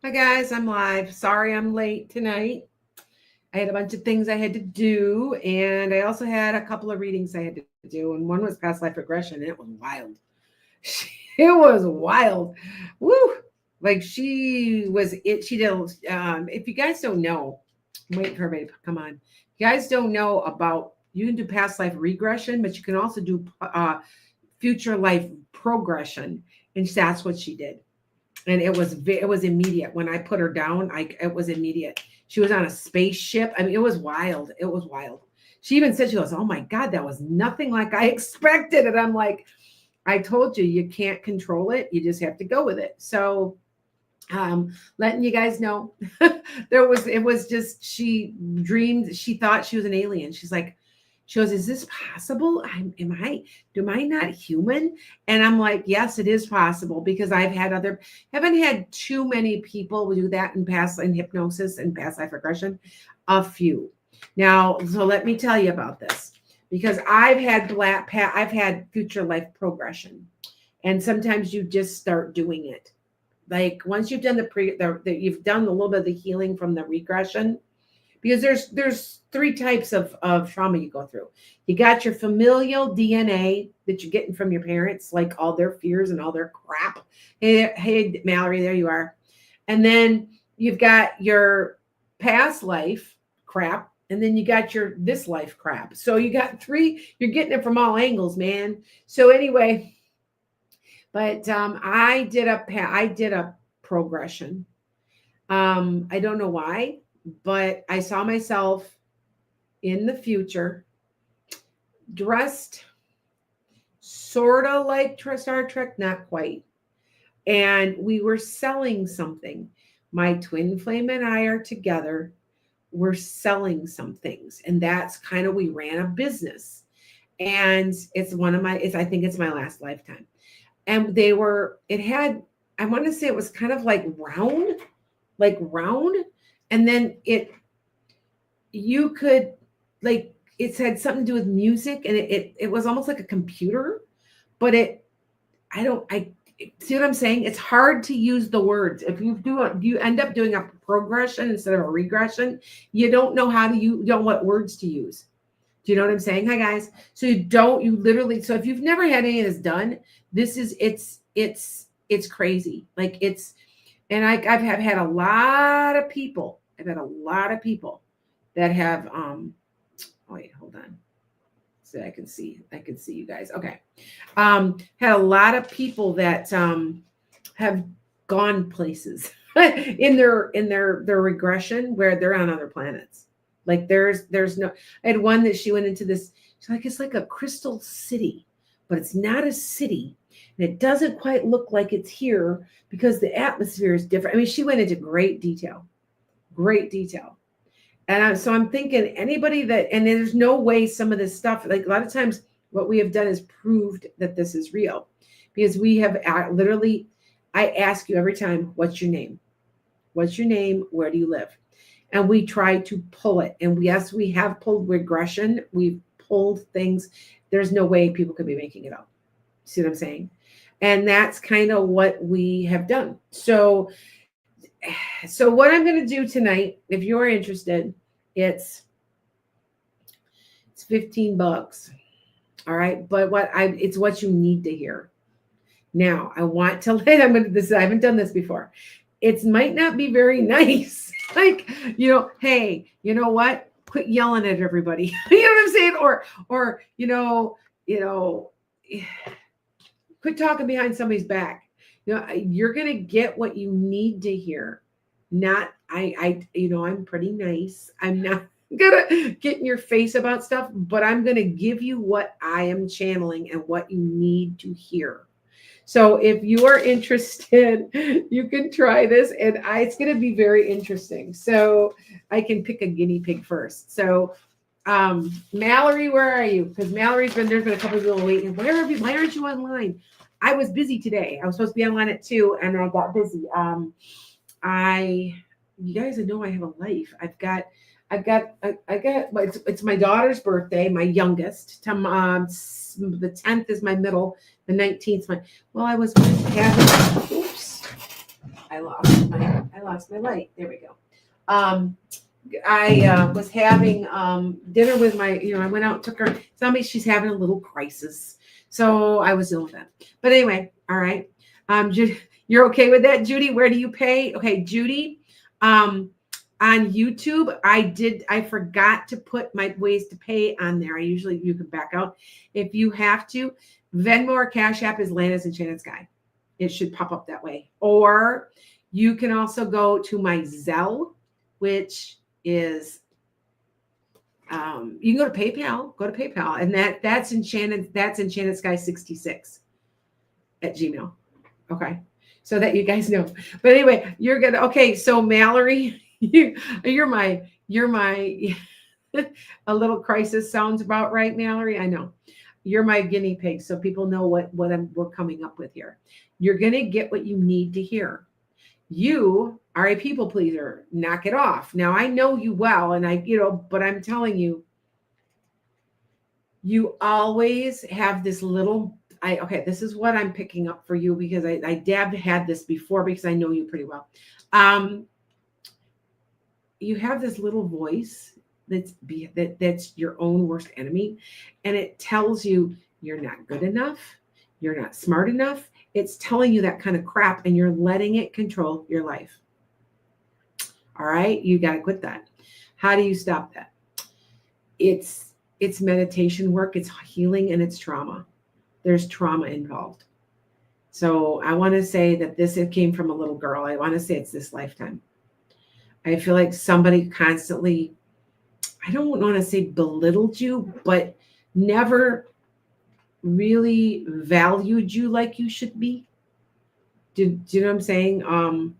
Hi guys, I'm live. Sorry I'm late tonight. I had a bunch of things I had to do, and I also had a couple of readings I had to do, and one was past life regression, and it was wild. It was wild. Woo! Like she was it. She did. If you guys don't know, I'm waiting for everybody to come on. If you guys don't know about, you can do past life regression, but you can also do future life progression, and that's what she did, and it was immediate. When I put her down, it was immediate. She was on a spaceship. I mean, it was wild. It was wild. She even said, she goes, "Oh my God, that was nothing like I expected." And I'm like, I told you, you can't control it. You just have to go with it. So letting you guys know, it was just, she dreamed, she thought she was an alien. She's like, she goes, "Is this possible? Am I not human?" And I'm like, yes, it is possible, because haven't had too many people do that in hypnosis and past life regression. A few. Now, so let me tell you about this, because I've had future life progression, and sometimes you just start doing it. Like once you've done you've done a little bit of the healing from the regression, because there's three types of trauma you go through. You got your familial DNA that you're getting from your parents, like all their fears and all their crap. Hey, Mallerie, there you are. And then you've got your past life crap, and then you got your this life crap. So you got three. You're getting it from all angles, man. So anyway, but I did a progression. I don't know why, but I saw myself in the future dressed sort of like Star Trek, not quite. And we were selling something. My twin flame and I are together. We're selling some things. And that's kind of, we ran a business. And I think it's my last lifetime. And it had, I want to say it was kind of like round. And then you could, like, it had something to do with music, and it was almost like a computer, but I see what I'm saying. It's hard to use the words. If you end up doing a progression instead of a regression, you don't know you don't know what words to use. Do you know what I'm saying? Hi guys. So you literally, so if you've never had any of this done, it's crazy. Like and I've had a lot of people. I've had a lot of people that have wait, hold on. So I can see you guys. Okay. Had a lot of people that have gone places in their regression, where they're on other planets. Like there's no, I had one that she went into this, she's like, it's like a crystal city, but it's not a city. And it doesn't quite look like it's here because the atmosphere is different. I mean, she went into great detail. And so I'm thinking, anybody and there's no way some of this stuff, like a lot of times what we have done is proved that this is real, because we have literally, I ask you every time, what's your name? What's your name? Where do you live? And we try to pull it. And yes, we have pulled regression. We've pulled things. There's no way people could be making it up. See what I'm saying? And that's kind of what we have done. So what I'm going to do tonight, if you're interested, it's $15. All right. But it's what you need to hear. Now I want to I'm going to this. I haven't done this before. It might not be very nice. Like, hey, you know what? Quit yelling at everybody. You know what I'm saying? Or, quit talking behind somebody's back. You're going to get what you need to hear. Not, I'm pretty nice. I'm not gonna get in your face about stuff, but I'm gonna give you what I am channeling and what you need to hear. So if you are interested, you can try this, and it's going to be very interesting. So I can pick a guinea pig first. So Mallerie, where are you? Because there's been a couple of people waiting. Why aren't you online? I was busy today. I was supposed to be online at 2, and I got busy. You guys know I have a life. It's my daughter's birthday, my youngest. The 10th is my middle, the 19th I was having, oops. I lost my light. There we go. I was having dinner with my, I went out, took her, tell me she's having a little crisis. So I was dealing with that. But anyway, all right. Judy, you're okay with that, Judy? Where do you pay? Okay, Judy, on YouTube, I forgot to put my ways to pay on there. You can back out if you have to. Venmo or Cash App is Lana's Enchanted Sky. It should pop up that way. Or you can also go to my Zelle, which is you can go to PayPal, and that's Enchanted Sky 66 at Gmail. Okay, so that you guys know. But anyway, you're gonna okay. So Mallerie, you're my a little crisis sounds about right, Mallerie. I know you're my guinea pig, so people know what we're coming up with here. You're gonna get what you need to hear. You are a people pleaser. Knock it off. Now I know you well, and but I'm telling you, you always have this little. This is what I'm picking up for you because I had this before because I know you pretty well. You have this little voice that's your own worst enemy, and it tells you you're not good enough, you're not smart enough. It's telling you that kind of crap, and you're letting it control your life. All right, you got to quit that. How do you stop that? It's meditation work, it's healing, and it's trauma. There's trauma involved. So I want to say that it came from a little girl. I want to say it's this lifetime. I feel like somebody constantly, I don't want to say belittled you, but never really valued you like you should be. Do you know what I'm saying?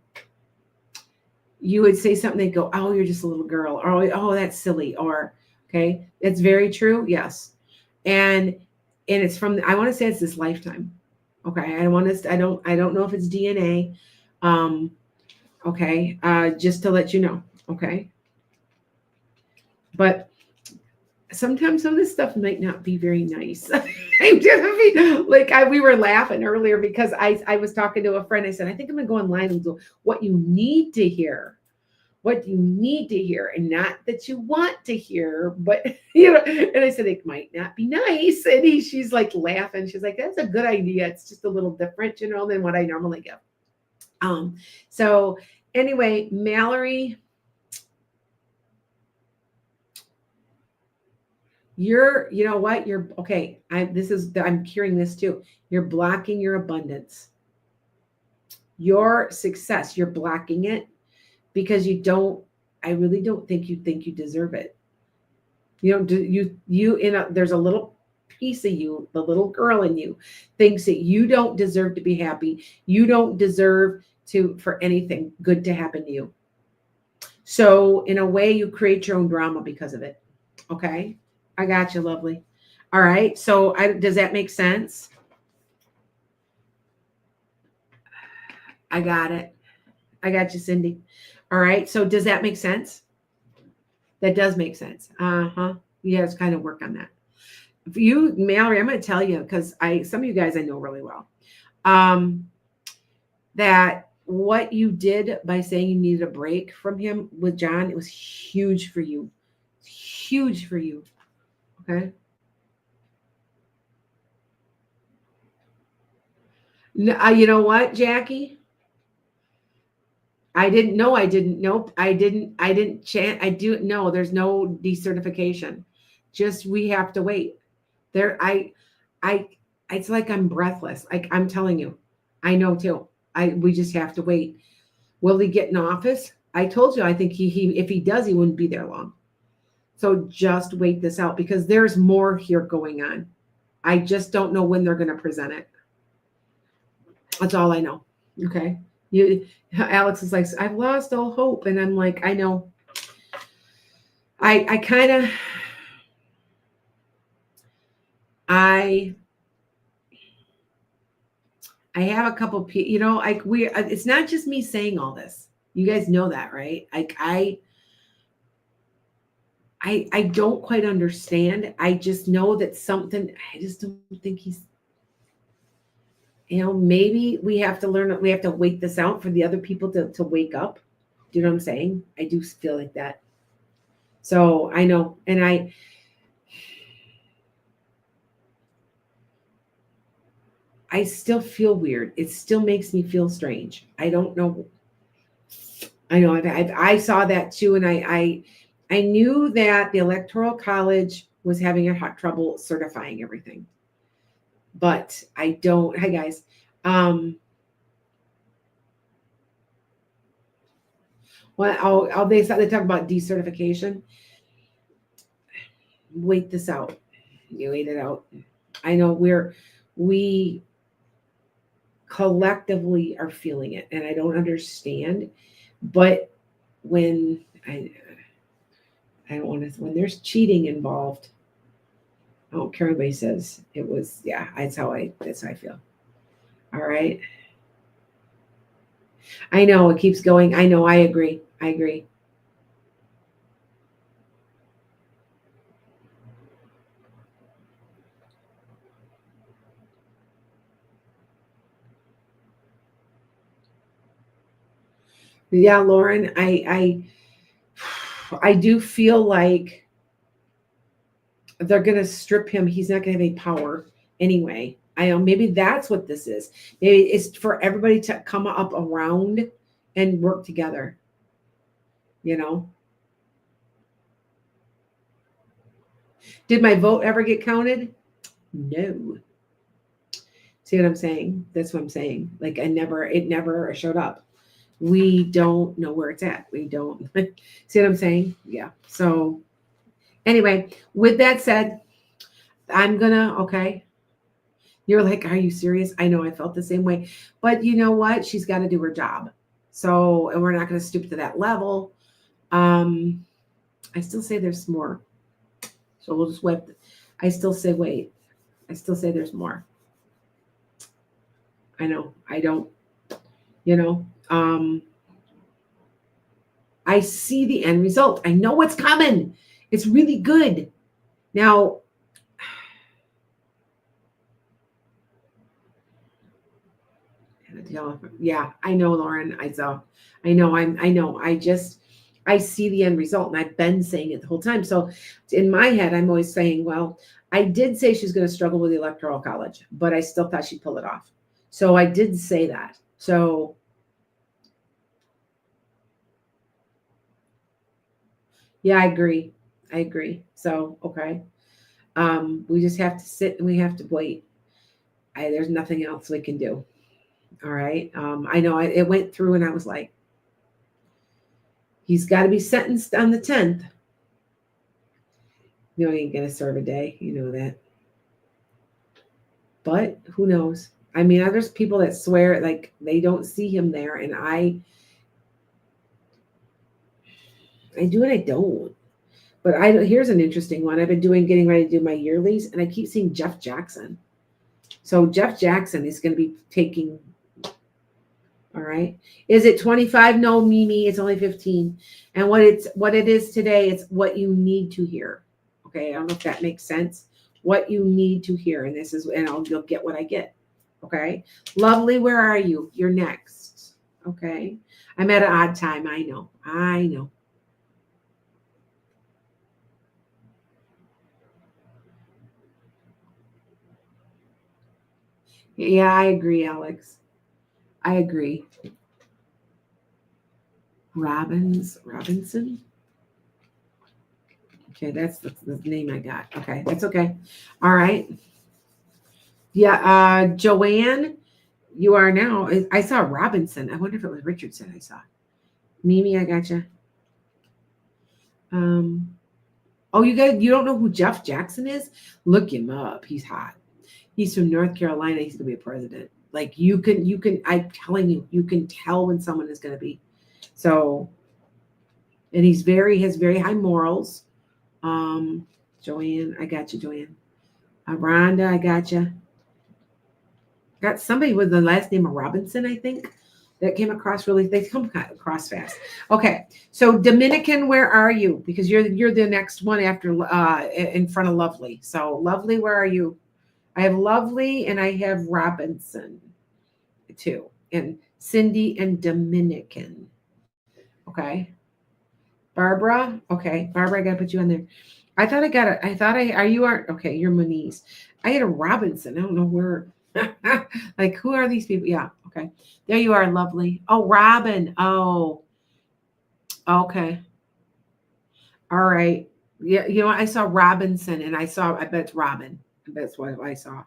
You would say something, they'd go, oh, you're just a little girl, or oh, that's silly, or okay, that's very true. Yes. And it's from, I want to say it's this lifetime. Okay. I don't know if it's DNA. Okay. Just to let you know. Okay. But sometimes some of this stuff might not be very nice. We were laughing earlier because I was talking to a friend. I said, I think I'm going to go online and do what you need to hear. What you need to hear, and not that you want to hear, but and I said it might not be nice. And she's like laughing. She's like, that's a good idea. It's just a little different, than what I normally give. So anyway, Mallerie, you're okay. I'm hearing this too. You're blocking your abundance, your success. You're blocking it because I really don't think you deserve it. There's a little piece of you, the little girl in you, thinks that you don't deserve to be happy. You don't deserve for anything good to happen to you. So in a way, you create your own drama because of it. Okay. I got you, lovely. All right. So does that make sense? I got it. I got you, Cindy. All right. So does that make sense? That does make sense. Uh-huh. You guys kind of work on that. For you, Mallerie, I'm going to tell you, because some of you guys I know really well, that what you did by saying you needed a break from him with John, it was huge for you. Huge for you. Okay. You know what, Jackie? I didn't know. Nope. I didn't chant. There's no decertification. Just, we have to wait. It's like I'm breathless. Like I'm telling you, I know too. We just have to wait. Will he get in office? I told you, I think if he does, he wouldn't be there long. So just wait this out because there's more here going on. I just don't know when they're going to present it. That's all I know. Okay. Alex is like, I've lost all hope. And I'm like, I know. I have a couple people, it's not just me saying all this. You guys know that, right? I don't quite understand. I just know that I just don't think maybe we have to learn, we have to wait this out for the other people to wake up. Do you know what I'm saying? I do feel like that. So I know. And I still feel weird. It still makes me feel strange. I don't know. I know. I saw that too. And I knew that the Electoral College was having a hot trouble certifying everything. But I don't. Hi, guys. Well, they talk about decertification. Wait this out. You wait it out. I know we collectively are feeling it, and I don't understand. But when I don't want to, when there's cheating involved, I don't care what anybody says. It was, yeah, that's how I feel. All right. I know it keeps going. I know. I agree. I agree. Yeah, Lauren, I do feel like they're gonna strip him. He's not gonna have any power anyway. I know maybe that's what this is. Maybe it's for everybody to come up around and work together. You know, did my vote ever get counted? No. See what I'm saying? That's what I'm saying. Like it never showed up. We don't know where it's at. We don't see what I'm saying? Yeah. So anyway, with that said, I'm gonna, okay. You're like, are you serious? I know I felt the same way. But you know what? She's got to do her job. So, and we're not going to stoop to that level. I still say there's more. So we'll just wait. I still say wait. I still say there's more. I know. I don't, you know, I see the end result. I know what's coming. It's really good. Now, yeah, I know, Lauren. I know. I know. I see the end result, and I've been saying it the whole time. So in my head, I'm always saying, well, I did say she's going to struggle with the Electoral College, but I still thought she'd pull it off. So I did say that. So yeah, I agree. I agree. So okay. We just have to sit and we have to wait. There's nothing else we can do. All right. I know it went through and I was like, he's got to be sentenced on the 10th. You know, he ain't going to serve a day. You know that. But who knows? I mean, there's people that swear like they don't see him there. And I do and I don't. But here's an interesting one. I've been getting ready to do my yearlies, and I keep seeing Jeff Jackson. So Jeff Jackson is going to be taking. All right. Is it 25? No, Mimi, it's only 15. And what it is today, it's what you need to hear. Okay. I don't know if that makes sense. What you need to hear. And this is, and you'll get what I get. Okay. Lovely. Where are you? You're next. Okay. I'm at an odd time. I know. I know. Yeah, I agree, Alex. I agree. Robinson. Okay, that's the name I got. Okay, that's okay. All right. Yeah, Joanne, you are now. I saw Robinson. I wonder if it was Richardson I saw. Mimi, I got you. Oh, you don't know who Jeff Jackson is? Look him up. He's hot. He's from North Carolina. He's gonna be a president. Like you can. I'm telling you, you can tell when someone is gonna be. So, and has very high morals. Joanne, I got you, Joanne. Rhonda, I got you. Got somebody with the last name of Robinson, I think, that came across they come across fast. Okay, so Dominican, where are you? Because you're the next one after in front of Lovely. So Lovely, where are you? I have Lovely and I have Robinson. too. And Cindy and Dominican. Okay. Barbara. Okay. Barbara, I got to put you on there. I thought I got it. Are you aren't, okay. You're Moniz. I had a Robinson. I don't know where, like, who are these people? Yeah. Okay. There you are. Lovely. Oh, Robin. Oh, okay. All right. Yeah. You know, I saw Robinson and I bet it's Robin. I bet that's what I saw.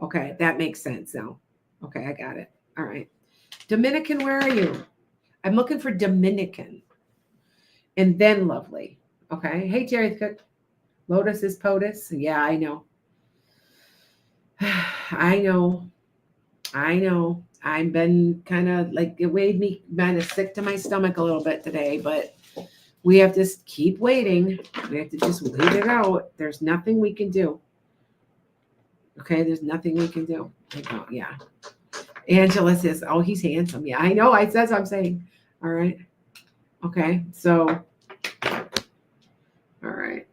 Okay. That makes sense now. Okay. I got it. All right. Dominican, where are you? I'm looking for Dominican. And then Lovely. Okay. Hey, Jerry Cook. Lotus is POTUS. Yeah, I know. I know. I know. I've been kind of like, it made me kind of sick to my stomach a little bit today, but we have to keep waiting. We have to just wait it out. There's nothing we can do. Okay. There's nothing we can do. Yeah. Angela says, oh, he's handsome. Yeah, I know. That's what I'm saying. All right. Okay. So, all right.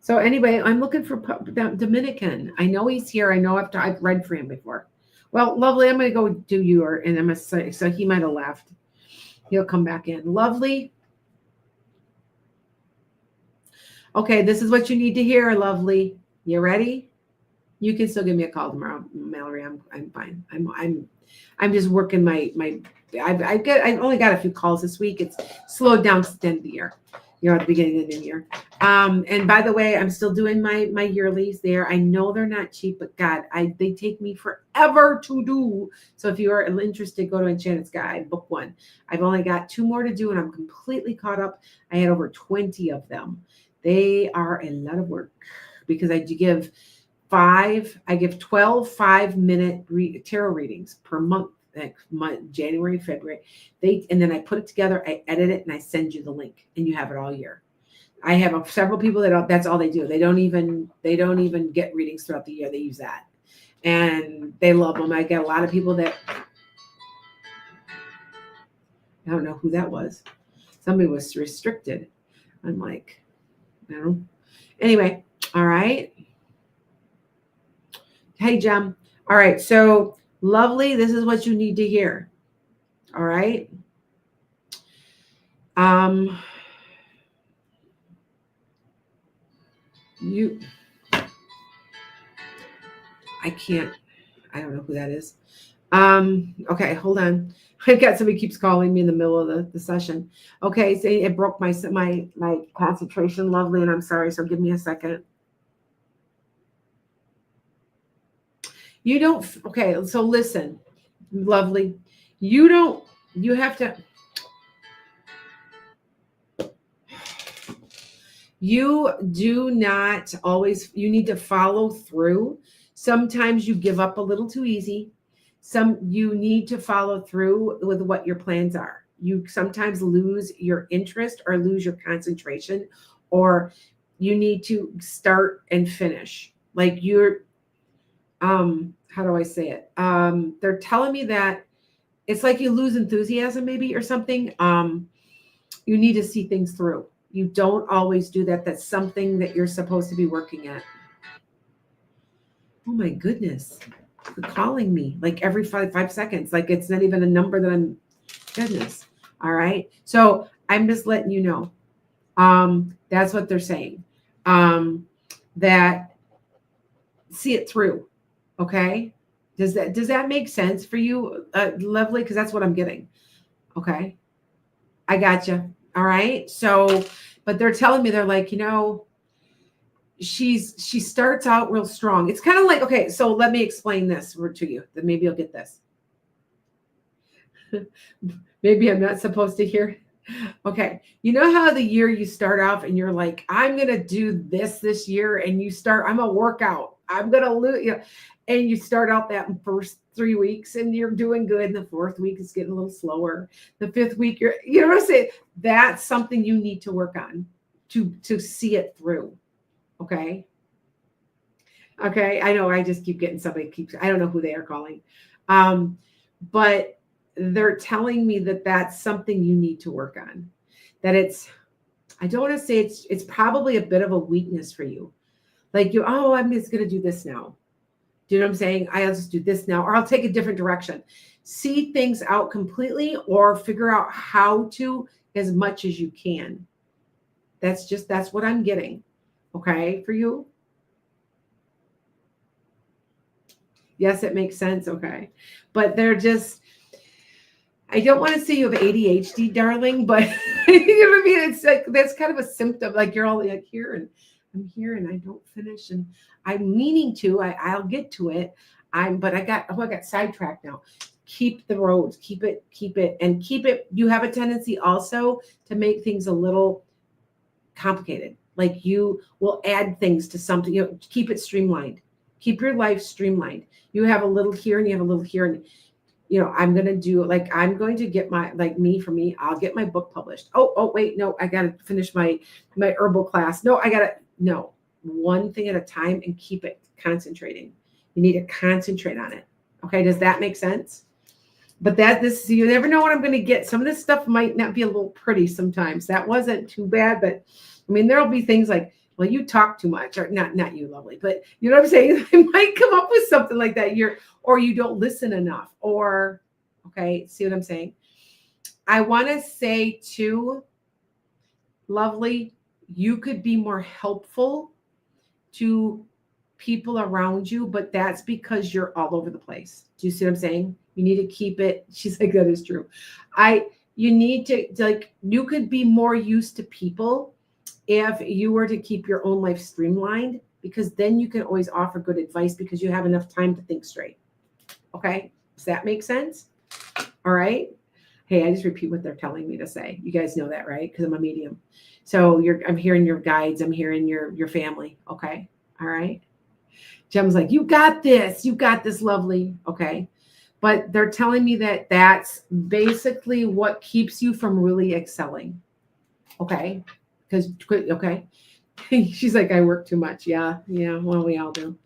So anyway, I'm looking for Dominican. I know he's here. I know I've read for him before. Well, Lovely, I'm going to go do your, and I'm going to say, so he might have left. He'll come back in. Lovely. Okay, this is what you need to hear, Lovely. You ready? You can still give me a call tomorrow, Mallory. I'm fine. I'm just working I've only got a few calls this week. It's slowed down since the end of the year. You're at the beginning of the year. And by the way, I'm still doing my yearlies there. I know they're not cheap, but God, they take me forever to do. So if you are interested, go to Enchanted's Guide, book 1. I've only got 2 more to do, and I'm completely caught up. I had over 20 of them. They are a lot of work because I give 12 5-minute tarot readings per month. January, February, and then I put it together, I edit it, and I send you the link, and you have it all year. I have several people that's all they do. They don't even get readings throughout the year. They use that, and they love them. I get a lot of people that I don't know who that was. Somebody was restricted. I'm like, I don't know. Anyway, all right. Hey, Jem. All right, so. Lovely, this is what you need to hear. All right. I can't, I don't know who that is. Okay, hold on. I've got somebody keeps calling me in the middle of the session. Okay, so it broke my concentration, Lovely, and I'm sorry, so give me a second. Okay, so listen, Lovely, you have to, you do not always, you need to follow through. Sometimes you give up a little too easy. You need to follow through with what your plans are. You sometimes lose your interest or lose your concentration, or you need to start and finish. Like how do I say it? They're telling me that it's like you lose enthusiasm maybe or something. You need to see things through. You don't always do that. That's something that you're supposed to be working at. Oh my goodness. You're calling me like every 5 seconds. Like it's not even a number that I'm, goodness. All right. So I'm just letting you know. That's what they're saying. That see it through. Okay. Does that make sense for you, Lovely? Because that's what I'm getting. Okay. I gotcha. All right. So, but they're telling me, they're like, she starts out real strong. It's kind of like, okay, so let me explain this to you. Then maybe you'll get this. Maybe I'm not supposed to hear. Okay. You know how the year you start off and you're like, I'm going to do this year. And you start, I'm a workout. I'm going to lose, and you start out that first 3 weeks and you're doing good. And the 4th week is getting a little slower. The 5th week, you know what I'm saying? That's something you need to work on to see it through. Okay. Okay. I know I just keep getting I don't know who they are calling. But they're telling me that that's something you need to work on, that I don't want to say it's probably a bit of a weakness for you. Like I'm just going to do this now. Do you know what I'm saying? I'll just do this now, or I'll take a different direction. see things out completely or figure out how to as much as you can. That's what I'm getting. Okay, for you. Yes, it makes sense. Okay. But they're just, I don't want to say you have ADHD, darling, but you know what I mean? It's like, that's kind of a symptom. Like you're all like here and I'm here and I don't finish and I'm meaning to, I'll get to it. But I got sidetracked now. Keep the roads, keep it. You have a tendency also to make things a little complicated. Like you will add things to something, keep it streamlined. Keep your life streamlined. You have a little here and you have a little here. And, I'm going to do, like, I'm going to get my, like for me, I'll get my book published. Oh, wait, no, I got to finish my herbal class. No, no, one thing at a time and keep it concentrating. You need to concentrate on it. Okay. Does that make sense? But you never know what I'm going to get. Some of this stuff might not be a little pretty sometimes. That wasn't too bad, but I mean, there'll be things like, well, you talk too much, or not you, lovely, but you know what I'm saying? I might come up with something like that. Or you don't listen enough, or, okay, see what I'm saying? I want to say too, lovely, you could be more helpful to people around you, but that's because you're all over the place. Do you see what I'm saying? You need to keep it. She's like, that is true. You need to, like, you could be more used to people if you were to keep your own life streamlined, because then you can always offer good advice because you have enough time to think straight. Okay. Does that make sense? All right. Hey, I just repeat what they're telling me to say. You guys know that, right? Because I'm a medium. So I'm hearing your guides. I'm hearing your family. Okay. All right. Jem's like, you got this, lovely. Okay. But they're telling me that that's basically what keeps you from really excelling. Okay. Okay. She's like, I work too much. Yeah. Well, we all do.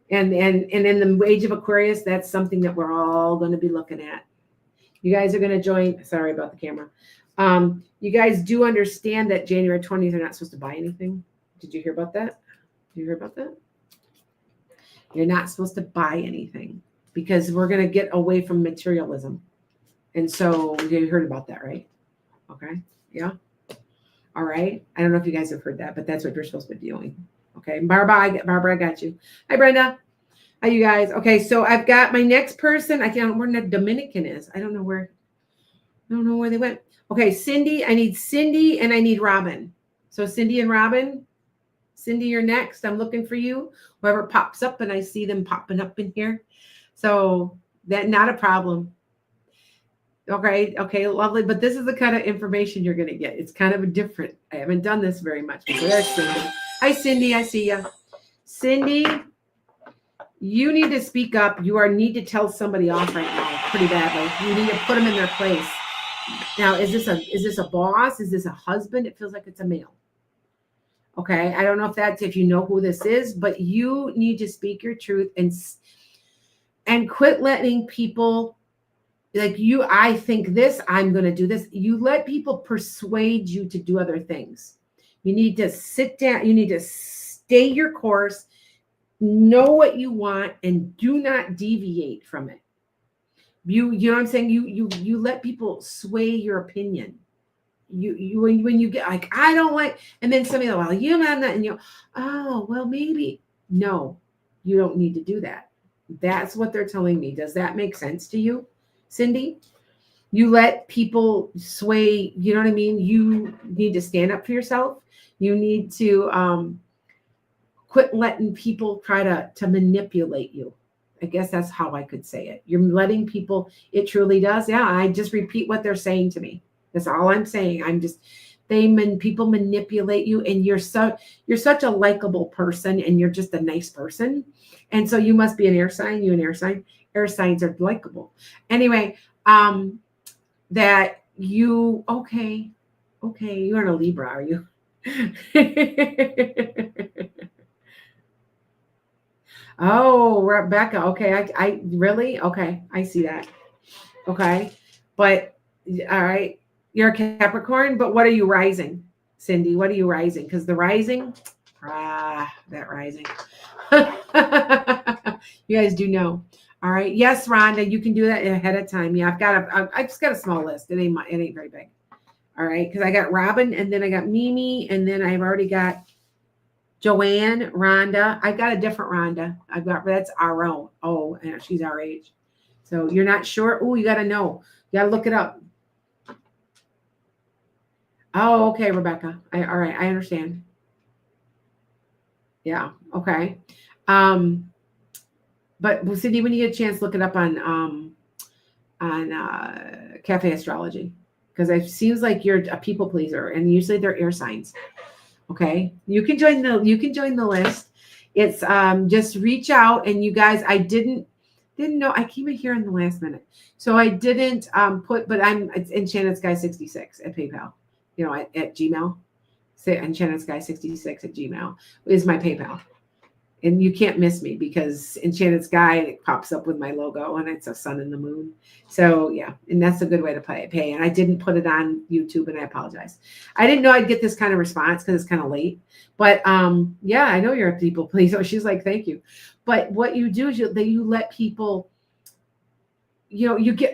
And in the age of Aquarius, that's something that we're all going to be looking at. You guys are going to join. Sorry about the camera. You guys do understand that January 20th, they're not supposed to buy anything. Did you hear about that? You're not supposed to buy anything because we're going to get away from materialism. And so you heard about that, right? Okay. Yeah. All right. I don't know if you guys have heard that, but that's what you're supposed to be doing. Okay. Barbara, I got you. Hi, Brenda. Hi, you guys. Okay. So I've got my next person. I can't remember where the Dominican is. I don't know where they went. Okay. Cindy. I need Cindy and I need Robin. So Cindy and Robin. Cindy, you're next. I'm looking for you. Whoever pops up, and I see them popping up in here. So that not a problem. Okay, lovely. But this is the kind of information you're going to get. It's kind of different. I haven't done this very much. So there's Cindy. Hi, Cindy. I see you. Cindy, you need to speak up. You need to tell somebody off right now pretty badly. You need to put them in their place. Now, is this a boss? Is this a husband? It feels like it's a male. Okay, I don't know if you know who this is, but you need to speak your truth and quit letting people like you. I think this, I'm going to do this. You let people persuade you to do other things. You need to sit down. You need to stay your course, know what you want, and do not deviate from it. You know what I'm saying? You let people sway your opinion. When you get like, I don't like, and then somebody like, well, you know that, and oh, well, maybe. No, you don't need to do that. That's what they're telling me. Does that make sense to you, Cindy? You let people sway, you know what I mean? You need to stand up for yourself. You need to quit letting people try to manipulate you. I guess that's how I could say it. You're letting people, it truly does. Yeah, I just repeat what they're saying to me. That's all I'm saying. People manipulate you, and you're such a likable person, and you're just a nice person. And so you must be an air sign. You an air sign. Air signs are likable. Anyway, that you, okay, you aren't a Libra, are you? Oh, Rebecca. Okay. I really, okay. I see that. Okay. But all right. You're a Capricorn, but what are you rising? Cindy, what are you rising? Because the rising, that rising. You guys do know. All right. Yes, Rhonda, you can do that ahead of time. Yeah, I just got a small list. It ain't very big. All right. Because I got Robin and then I got Mimi and then I've already got Joanne, Rhonda. I got a different Rhonda. That's our own. Oh, and she's our age. So you're not sure? Oh, you got to know. You got to look it up. Oh, okay, Rebecca. All right. I understand. Yeah. Okay. But Cindy, when you get a chance, look it up on Cafe Astrology because it seems like you're a people pleaser, and usually they're air signs. Okay, you can join the list. It's just reach out, and you guys, I didn't know. I came in here in the last minute, so I didn't put. But it's Enchanted Sky 66 at PayPal. At Gmail. Say Enchanted Sky 66 at Gmail is my PayPal. And you can't miss me because Enchanted Sky, and it pops up with my logo and it's a sun and the moon. So yeah, and that's a good way to pay. And I didn't put it on YouTube and I apologize. I didn't know I'd get this kind of response because it's kind of late. But yeah, I know you're a people pleaser. She's like, thank you. But what you do is you let people,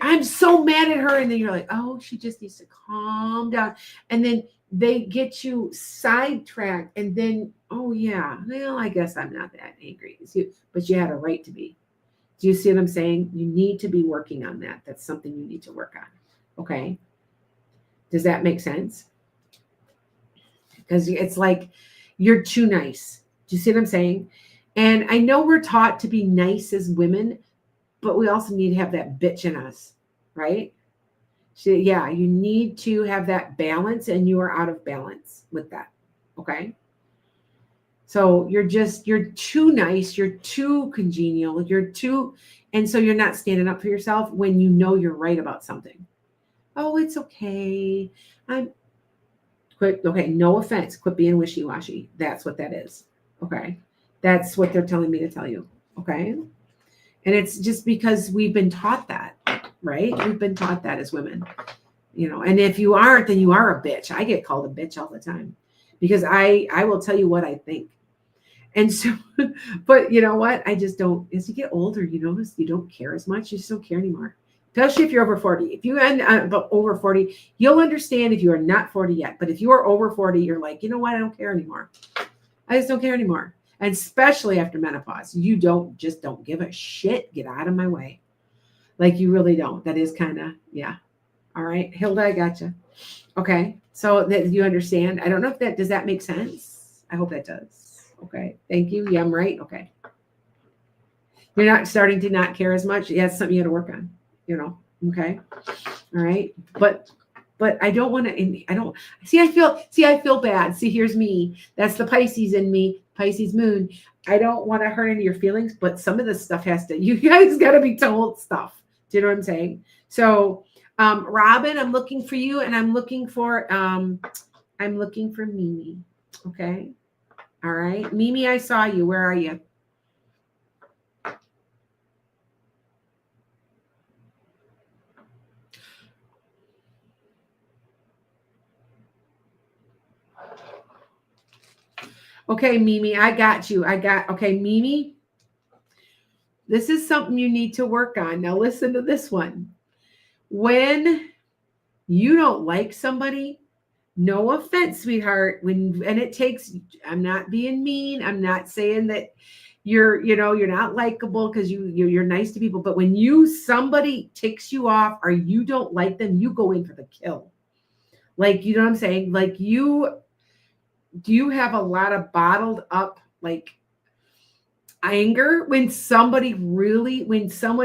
I'm so mad at her. And then you're like, oh, she just needs to calm down. And then they get you sidetracked and then, oh yeah, well, I guess I'm not that angry as you, but you had a right to be. Do you see what I'm saying? You need to be working on that. That's something you need to work on. Okay. Does that make sense? Because it's like, you're too nice. Do you see what I'm saying? And I know we're taught to be nice as women, but we also need to have that bitch in us, right? So yeah, you need to have that balance, and you are out of balance with that. Okay. So you're too nice, you're too congenial, and so you're not standing up for yourself when you know you're right about something. Oh, it's okay. Okay, no offense. Quit being wishy-washy. That's what that is. Okay. That's what they're telling me to tell you. Okay. And it's just because we've been taught that, right? We've been taught that as women, and if you aren't, then you are a bitch. I get called a bitch all the time because I will tell you what I think. And so, but you know what? I just don't, as you get older, you notice you don't care as much. You just don't care anymore. Especially if you're over 40. If you end up over 40, you'll understand if you are not 40 yet. But if you are over 40, you're like, you know what? I don't care anymore. I just don't care anymore. And especially after menopause, you don't give a shit. Get out of my way. Like you really don't. That is kind of, yeah. All right. Hilda, I gotcha. Okay. So that you understand. I don't know if does that make sense? I hope that does. Okay. Thank you. Yeah, I'm right. Okay. You're not starting to not care as much. Yeah, it's something you got to work on, Okay. All right. But I don't want to, I feel bad. See, here's me. That's the Pisces in me, Pisces moon. I don't want to hurt any of your feelings, but some of this stuff you guys got to be told stuff. Do you know what I'm saying? So, Robin, I'm looking for you, and I'm looking for Mimi. Okay. All right. Mimi, I saw you. Where are you? Okay, Mimi, I got you. Okay, Mimi, this is something you need to work on. Now listen to this one. When you don't like somebody, no offense, sweetheart, and it takes, I'm not being mean. I'm not saying that you're not likable because you're nice to people, but when somebody ticks you off or you don't like them, you go in for the kill. Like, you know what I'm saying? Like do you have a lot of bottled up like anger when someone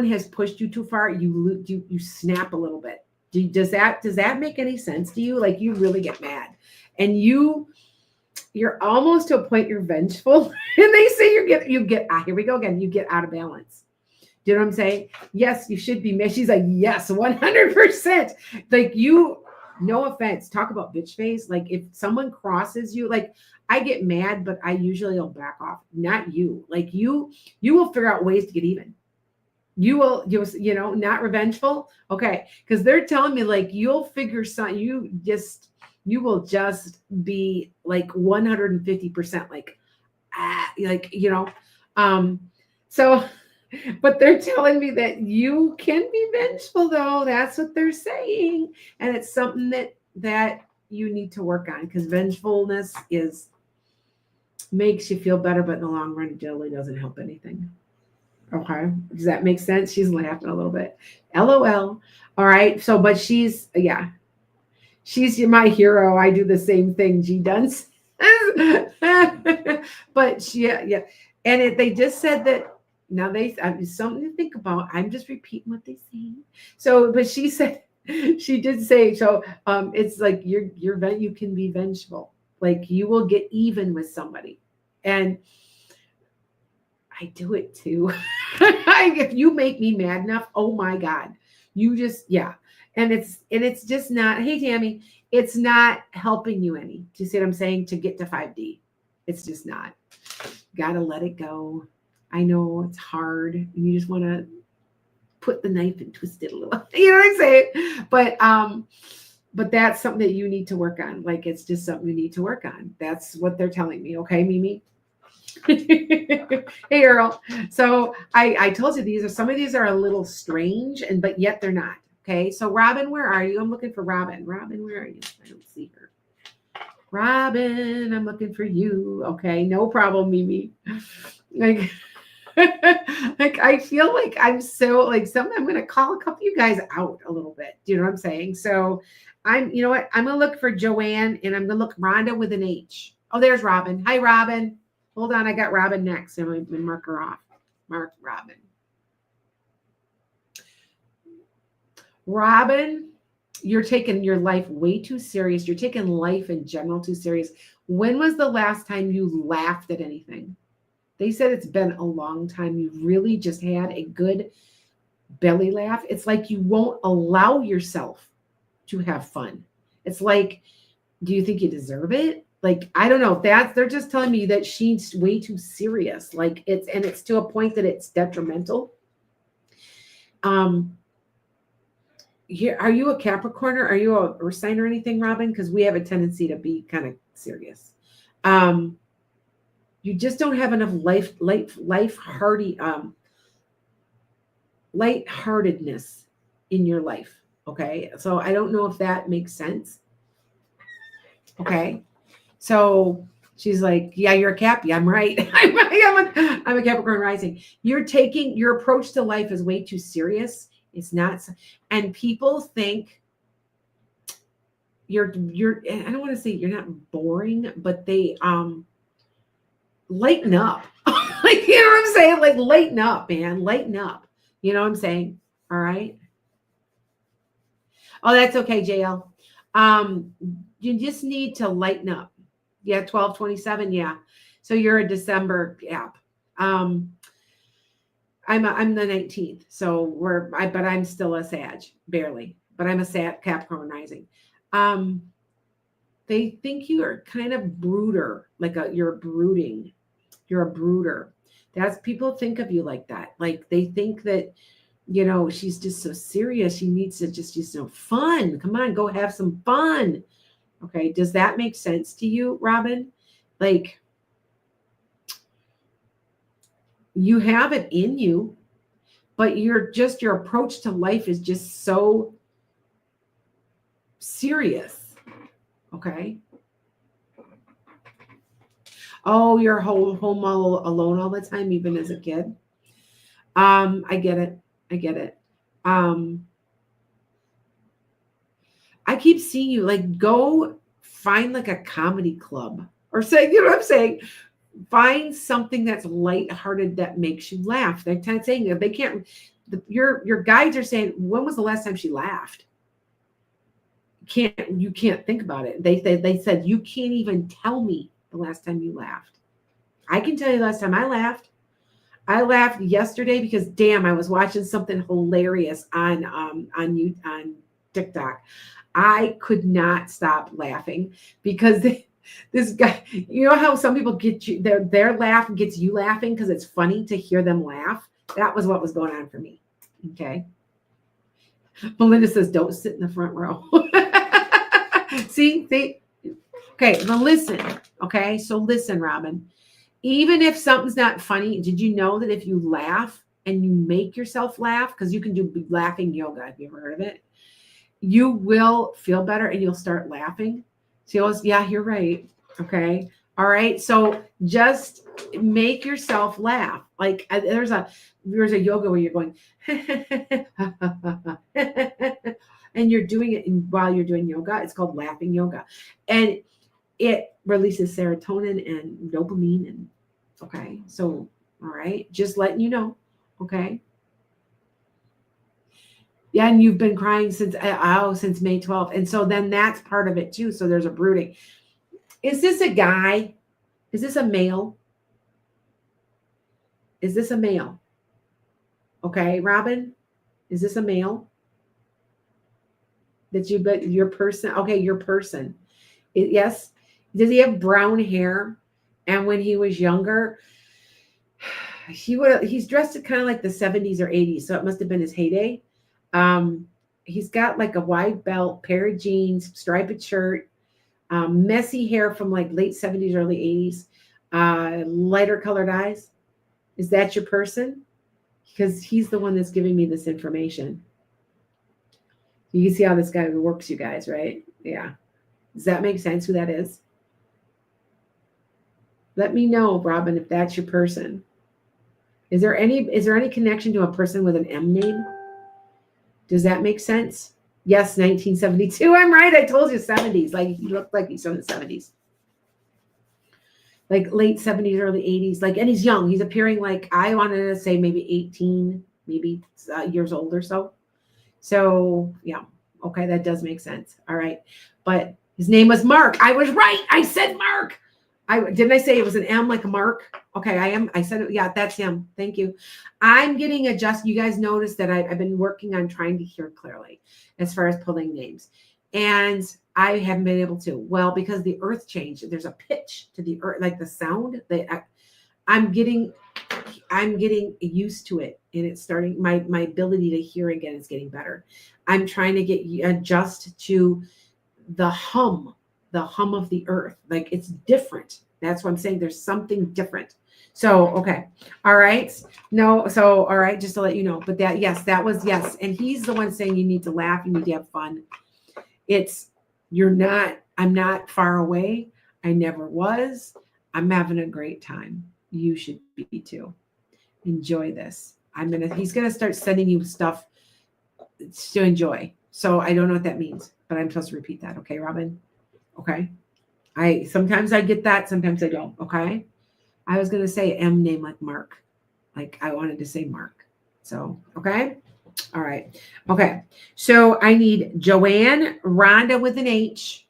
has pushed you too far, you snap a little bit? Does that make any sense to you? Like you really get mad and you're almost to a point you're vengeful and they say you get here we go again, you get out of balance. Do you know what I'm saying? Yes, you should be mad. She's like, yes, 100%. Like no offense, talk about bitch face. Like if someone crosses you, like I get mad, but I usually will back off. Not you. Like you will figure out ways to get even. You'll not revengeful. Okay. Cause they're telling me like, you'll figure something. You will just be like 150% so But they're telling me that you can be vengeful, though. That's what they're saying. And it's something that you need to work on, because vengefulness makes you feel better, but in the long run, it generally doesn't help anything. Okay. Does that make sense? She's laughing a little bit. LOL. All right. So, but she's my hero. I do the same thing G does. But yeah. And they just said that now something to think about. I'm just repeating what they say. So, but she said, she did say, so it's like you can be vengeful. Like you will get even with somebody. And I do it too. If you make me mad enough, oh my God, you just, yeah. And it's just not, hey, Tammy, it's not helping you any. Do you see what I'm saying? To get to 5D. It's just not. Gotta let it go. I know it's hard. You just want to put the knife and twist it a little. You know what I'm saying? But that's something that you need to work on. Like, it's just something you need to work on. That's what they're telling me. Okay, Mimi? Hey, Earl. So I told you some of these are a little strange, but yet they're not. Okay, so Robin, where are you? I'm looking for Robin. Robin, where are you? I don't see her. Robin, I'm looking for you. Okay, no problem, Mimi. Like, like I feel like I'm so like I'm gonna call a couple of you guys out a little bit. Do you know what I'm saying? So you know what? I'm gonna look for Joanne, and I'm gonna look Rhonda with an H. Oh, there's Robin. Hi, Robin. Hold on, I got Robin next. I'm gonna mark her off. Mark Robin. Robin, you're taking your life way too serious. You're taking life in general too serious. When was the last time you laughed at anything? They said it's been a long time. You really just had a good belly laugh. It's like you won't allow yourself to have fun. It's like, do you think you deserve it? Like, I don't know. They're just telling me that she's way too serious. Like it's to a point that it's detrimental. Here, are you a Capricorn, or are you a Earth sign or anything, Robin? Because we have a tendency to be kind of serious. You just don't have enough lightheartedness in your life. Okay, so I don't know if that makes sense. Okay, so she's like, yeah, you're a Cap. Yeah, I'm right. I'm a Capricorn rising. Your approach to life is way too serious. It's not, and people think you're. I don't want to say you're not boring, but they lighten up. Like, you know what I'm saying? Like, lighten up, man. Lighten up. You know what I'm saying? All right. Oh, that's okay, JL. You just need to lighten up. Yeah, 12/27. Yeah. So you're a December app. I'm the 19th, so but I'm still a Sag, barely. But I'm a Capricorn rising. They think you are kind of brooder, you're brooding. You're a brooder. That's, people think of you like that. Like, they think that, she's just so serious. She needs to just fun. Come on, go have some fun. Okay, does that make sense to you, Robin? Like, you have it in you, but your approach to life is just so serious. Okay. Oh, you're home alone all the time, even as a kid. I get it. I keep seeing you, like, go find like a comedy club, or say, you know what I'm saying? Find something that's lighthearted that makes you laugh. They're saying that they can't. Your guides are saying, when was the last time she laughed? You can't think about it. They said you can't even tell me the last time you laughed. I can tell you the last time I laughed. I laughed yesterday because, damn, I was watching something hilarious on TikTok. I could not stop laughing because this guy, you know how some people get you, their laugh gets you laughing because it's funny to hear them laugh. That was what was going on for me. Okay. Melinda says, don't sit in the front row. See? Okay, now listen. Okay, so listen, Robin. Even if something's not funny, did you know that if you laugh and you make yourself laugh, because you can do laughing yoga. Have you ever heard of it? You will feel better and you'll start laughing. She goes, yeah, you're right. Okay. All right. So just make yourself laugh. Like there's a yoga where you're going, and you're doing it while you're doing yoga. It's called laughing yoga. And it releases serotonin and dopamine. And okay. So, all right. Just letting you know. Okay. Yeah, and you've been crying since May 12th. And so then that's part of it too. So there's a brooding. Is this a guy? Is this a male? Is this a male? Okay, Robin, is this a male? But your person. Okay, your person. Yes. Does he have brown hair? And when he was younger, he's dressed kind of like the 70s or 80s. So it must have been his heyday. He's got like a wide belt, pair of jeans, striped shirt, messy hair from like late 70s, early 80s, lighter colored eyes. Is that your person? Because he's the one that's giving me this information. You can see how this guy works, you guys, right? Yeah. Does that make sense who that is? Let me know, Robin, if that's your person. Is there any connection to a person with an M name? Does that make sense? Yes, 1972. I'm right. I told you 70s. Like he looked like he's from the 70s. Like late 70s, early 80s. Like, and he's young. He's appearing like, I wanted to say maybe 18, maybe years old or so. So yeah. Okay, that does make sense. All right. But his name was Mark. I was right. I said Mark. Didn't I say it was an M like a Mark? Okay, I said it. Yeah, that's him. Thank you. I'm getting adjusted. You guys notice that I've been working on trying to hear clearly as far as pulling names. And I haven't been able to. Well, because the earth changed. There's a pitch to the earth, like the sound that I'm getting used to it. And it's starting, my ability to hear again is getting better. I'm trying to adjust to the hum of the earth. Like it's different. That's what I'm saying. There's something different. So, okay. All right. No. So, all right. Just to let you know, but that was yes. And he's the one saying you need to laugh. You need to have fun. I'm not far away. I never was. I'm having a great time. You should be too. Enjoy this. He's going to start sending you stuff to enjoy. So I don't know what that means, but I'm supposed to repeat that. Okay, Robin? Okay. Sometimes I get that, sometimes I don't. Okay. I was gonna say M name like Mark. Like I wanted to say Mark. So okay. All right. Okay. So I need Joanne, Rhonda with an H,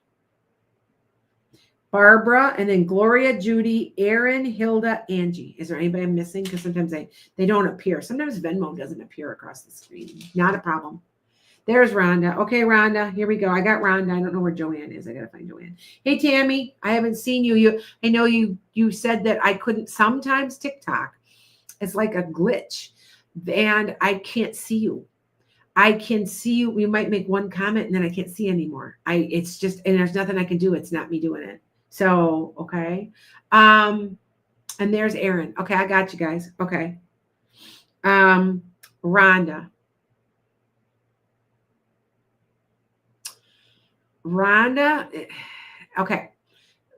Barbara, and then Gloria, Judy, Aaron, Hilda, Angie. Is there anybody I'm missing? Because sometimes they don't appear. Sometimes Venmo doesn't appear across the screen. Not a problem. There's Rhonda. Okay, Rhonda, here we go. I got Rhonda. I don't know where Joanne is. I gotta find Joanne. Hey, Tammy, I haven't seen you. I know you said that I couldn't. Sometimes TikTok, it's like a glitch, and I can't see you. I can see you. You might make one comment, and then I can't see anymore. It's just, and there's nothing I can do. It's not me doing it. So okay. And there's Aaron. Okay, I got you guys. Okay. Rhonda. Okay.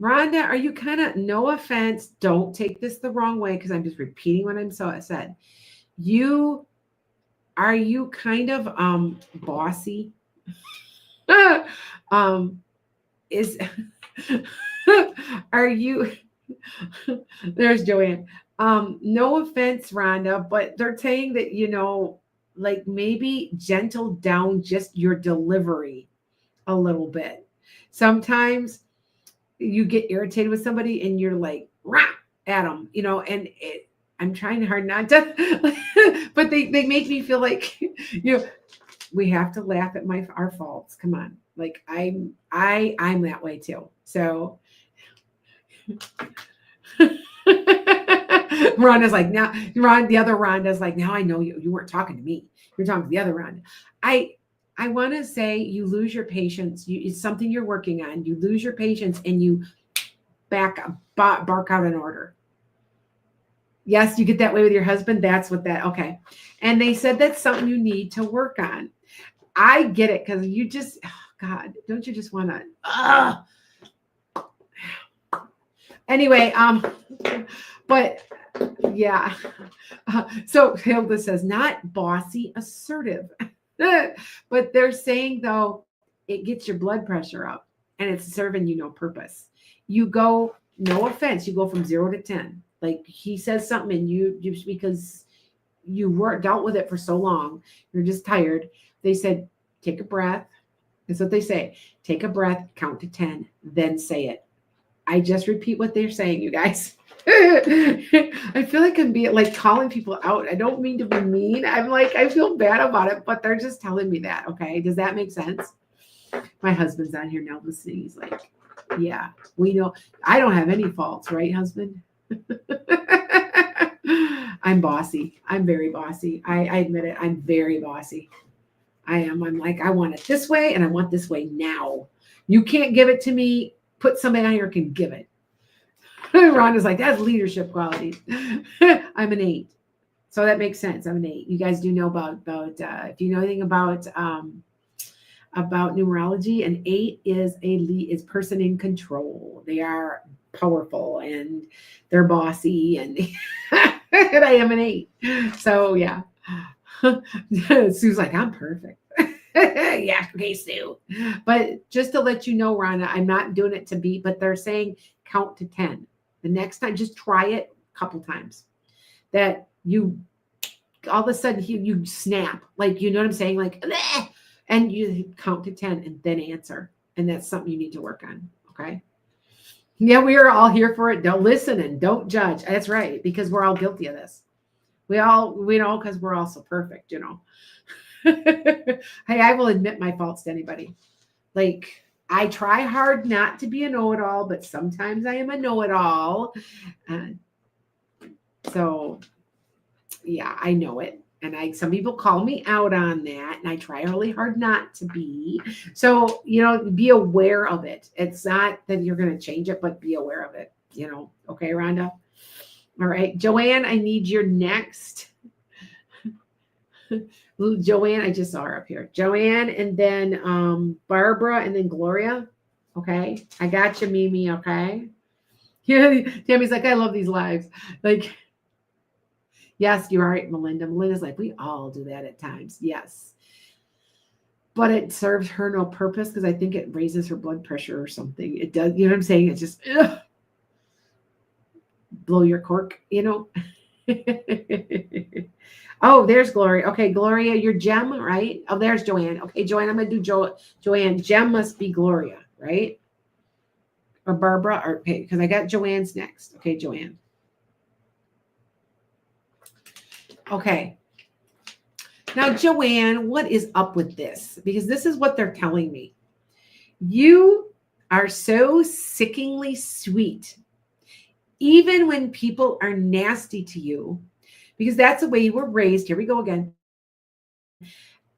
Rhonda, are you kind of, no offense, don't take this the wrong way because I'm just repeating what I said. Are you kind of bossy? Are you there's Joanne. No offense, Rhonda, but they're saying that, like maybe gentle down just your delivery a little bit. Sometimes you get irritated with somebody and you're like, rah, at them, and I'm trying hard not to, but they make me feel like, we have to laugh at our faults. Come on. Like I'm that way too. So Rhonda's like, now the other Rhonda's like, now I know you weren't talking to me. You're talking to the other Rhonda. I want to say you lose your patience. It's something you're working on. You lose your patience and you bark out an order. Yes, you get that way with your husband. That's what that, okay. And they said that's something you need to work on. I get it because you just, oh God, don't you just want to, anyway, but yeah. So Hilda says, not bossy, assertive. But they're saying, though, it gets your blood pressure up and it's serving you no purpose. You go, no offense, you go from 0 to 10. Like he says something and you because you weren't dealt with it for so long, you're just tired. They said, take a breath. That's what they say. Take a breath, count to 10, then say it. I just repeat what they're saying, you guys. I feel like I'm being like calling people out. I don't mean to be mean. I'm like, I feel bad about it, but they're just telling me that. Okay. Does that make sense? My husband's on here now listening. He's like, yeah, we know. I don't have any faults, right, husband? I'm bossy. I'm very bossy. I admit it. I'm very bossy. I am. I'm like, I want it this way and I want this way now. You can't give it to me. Put somebody on here who can give it. Rhonda's like, that's leadership qualities. I'm an 8. So that makes sense. I'm an 8. You guys do know about if you know anything about numerology, an 8 is person in control. They are powerful and they're bossy and, and I am an 8. So yeah. Sue's like, I'm perfect. Yeah, okay, Sue. But just to let you know, Rhonda, I'm not doing it to beat, but they're saying count to 10. The next time, just try it a couple times. That you all of a sudden you snap, like, you know what I'm saying? Like, bleh! And you count to 10 and then answer. And that's something you need to work on. Okay. Yeah, we are all here for it. Don't listen and don't judge. That's right, because we're all guilty of this. We know because we're all so perfect, you know. Hey, I will admit my faults to anybody. Like, I try hard not to be a know-it-all, but sometimes I am a know-it-all. So, yeah, I know it. And some people call me out on that, and I try really hard not to be. So, you know, be aware of it. It's not that you're going to change it, but be aware of it, you know. Okay, Rhonda? All right. Joanne, I need your next. Joanne, I just saw her up here. Joanne, and then Barbara, and then Gloria. Okay. I got you, Mimi. Okay. Yeah, Tammy's like, I love these lives. Like, yes, you're right, Melinda. Melinda's like, we all do that at times. Yes. But it serves her no purpose because I think it raises her blood pressure or something. It does. You know what I'm saying? It's just blow your cork, you know? Oh, there's Gloria. Okay, Gloria, you're Gem, right? Oh, there's Joanne. Okay, Joanne, I'm going to do Joanne. Gem must be Gloria, right? Or Barbara, or okay, because I got Joanne's next. Okay, Joanne. Okay. Now, Joanne, what is up with this? Because this is what they're telling me. You are so sickeningly sweet, even when people are nasty to you, because that's the way you were raised. Here we go again.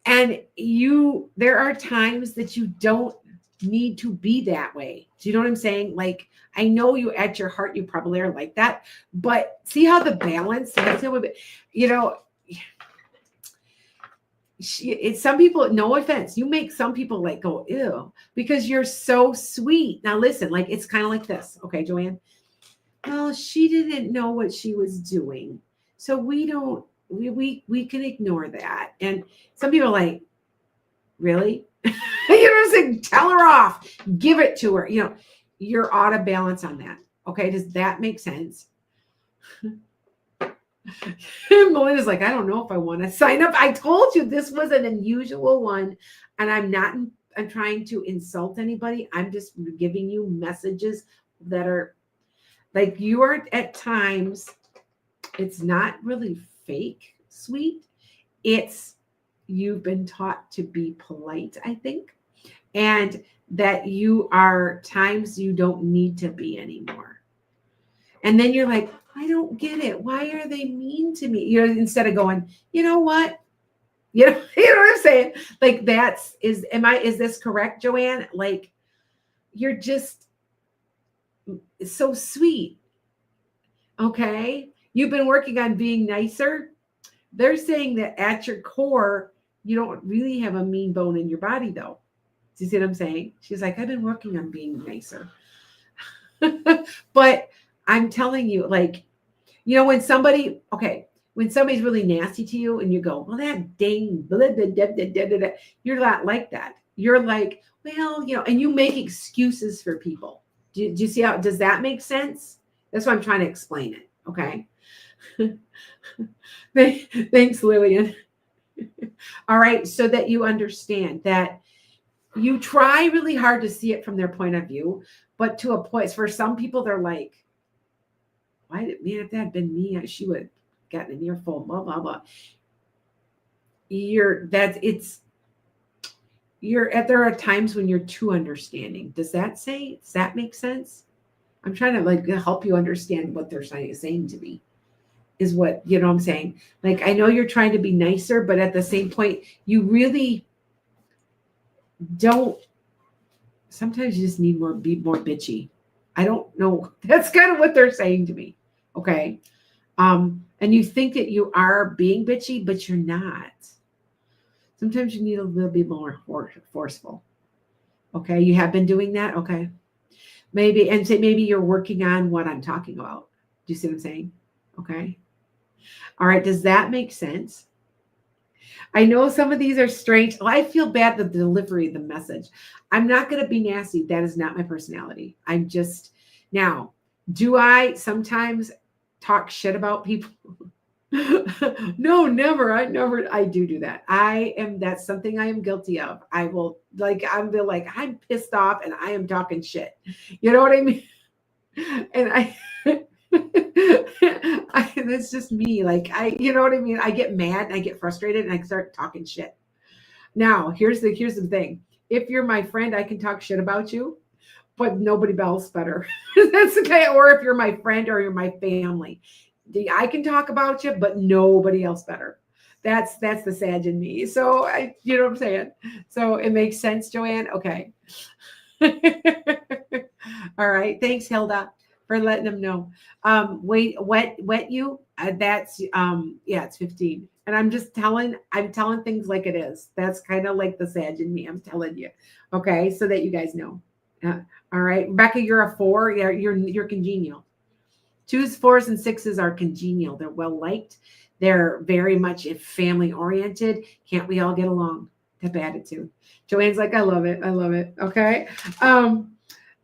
And there are times that you don't need to be that way. Do you know what I'm saying? Like, I know you at your heart, you probably are like that, but see how the balance, you know, it's some people, no offense, you make some people like go, ew, because you're so sweet. Now listen, like, it's kind of like this. Okay, Joanne. Well, she didn't know what she was doing. So we can ignore that. And some people are like, really? You know what I'm saying? Tell her off. Give it to her. You know, you're out of balance on that. Okay. Does that make sense? Melinda's like, I don't know if I want to sign up. I told you this was an unusual one. And I'm trying to insult anybody. I'm just giving you messages that are like, you are at times, it's not really fake sweet. It's you've been taught to be polite, I think, and that you are times you don't need to be anymore. And then you're like, I don't get it. Why are they mean to me? You know, instead of going, you know what? You know what I'm saying? Like, is this correct, Joanne? Like, you're just so sweet. Okay. You've been working on being nicer. They're saying that at your core, you don't really have a mean bone in your body, though. Do you see what I'm saying? She's like, I've been working on being nicer. But I'm telling you, like, when somebody's really nasty to you and you go, well, that dang, blah, blah, blah, blah, blah, blah, blah, you're not like that. You're like, well, and you make excuses for people. Do you see how, does that make sense? That's why I'm trying to explain it. Okay. Thanks, Lillian. All right. So that you understand that you try really hard to see it from their point of view, but to a point, for some people, they're like, why did, man, if that had been me, she would have gotten an earful, blah, blah, blah. There are times when you're too understanding. Does that make sense? I'm trying to like help you understand what they're saying to me is what, what I'm saying? Like, I know you're trying to be nicer, but at the same point, you really don't. Sometimes you just need be more bitchy. I don't know. That's kind of what they're saying to me. Okay. And you think that you are being bitchy, but you're not. Sometimes you need a little bit more forceful. Okay. You have been doing that. Okay. Maybe you're working on what I'm talking about. Do you see what I'm saying? Okay. All right. Does that make sense? I know some of these are strange. Well, I feel bad the delivery of the message. I'm not going to be nasty. That is not my personality. I'm just, now, do I sometimes talk shit about people? No, never. I do that. That's something I am guilty of. I'm pissed off and I am talking shit. You know what I mean? And that's just me. You know what I mean? I get mad and I get frustrated and I start talking shit. Now, here's the thing. If you're my friend, I can talk shit about you, but nobody else better. That's okay. Or if you're my friend or you're my family, I can talk about you, but nobody else better. That's the Sag in me. So you know what I'm saying? So it makes sense, Joanne? Okay. All right. Thanks, Hilda, for letting them know. Wet you. That's it's 15. And I'm telling things like it is. That's kind of like the Sag in me. I'm telling you. Okay, so that you guys know. All right, Rebecca, you're a 4. Yeah, you're congenial. 2s, 4s, and 6s are congenial. They're well liked. They're very much family oriented. Can't we all get along? Type attitude. Joanne's like, I love it. I love it. Okay.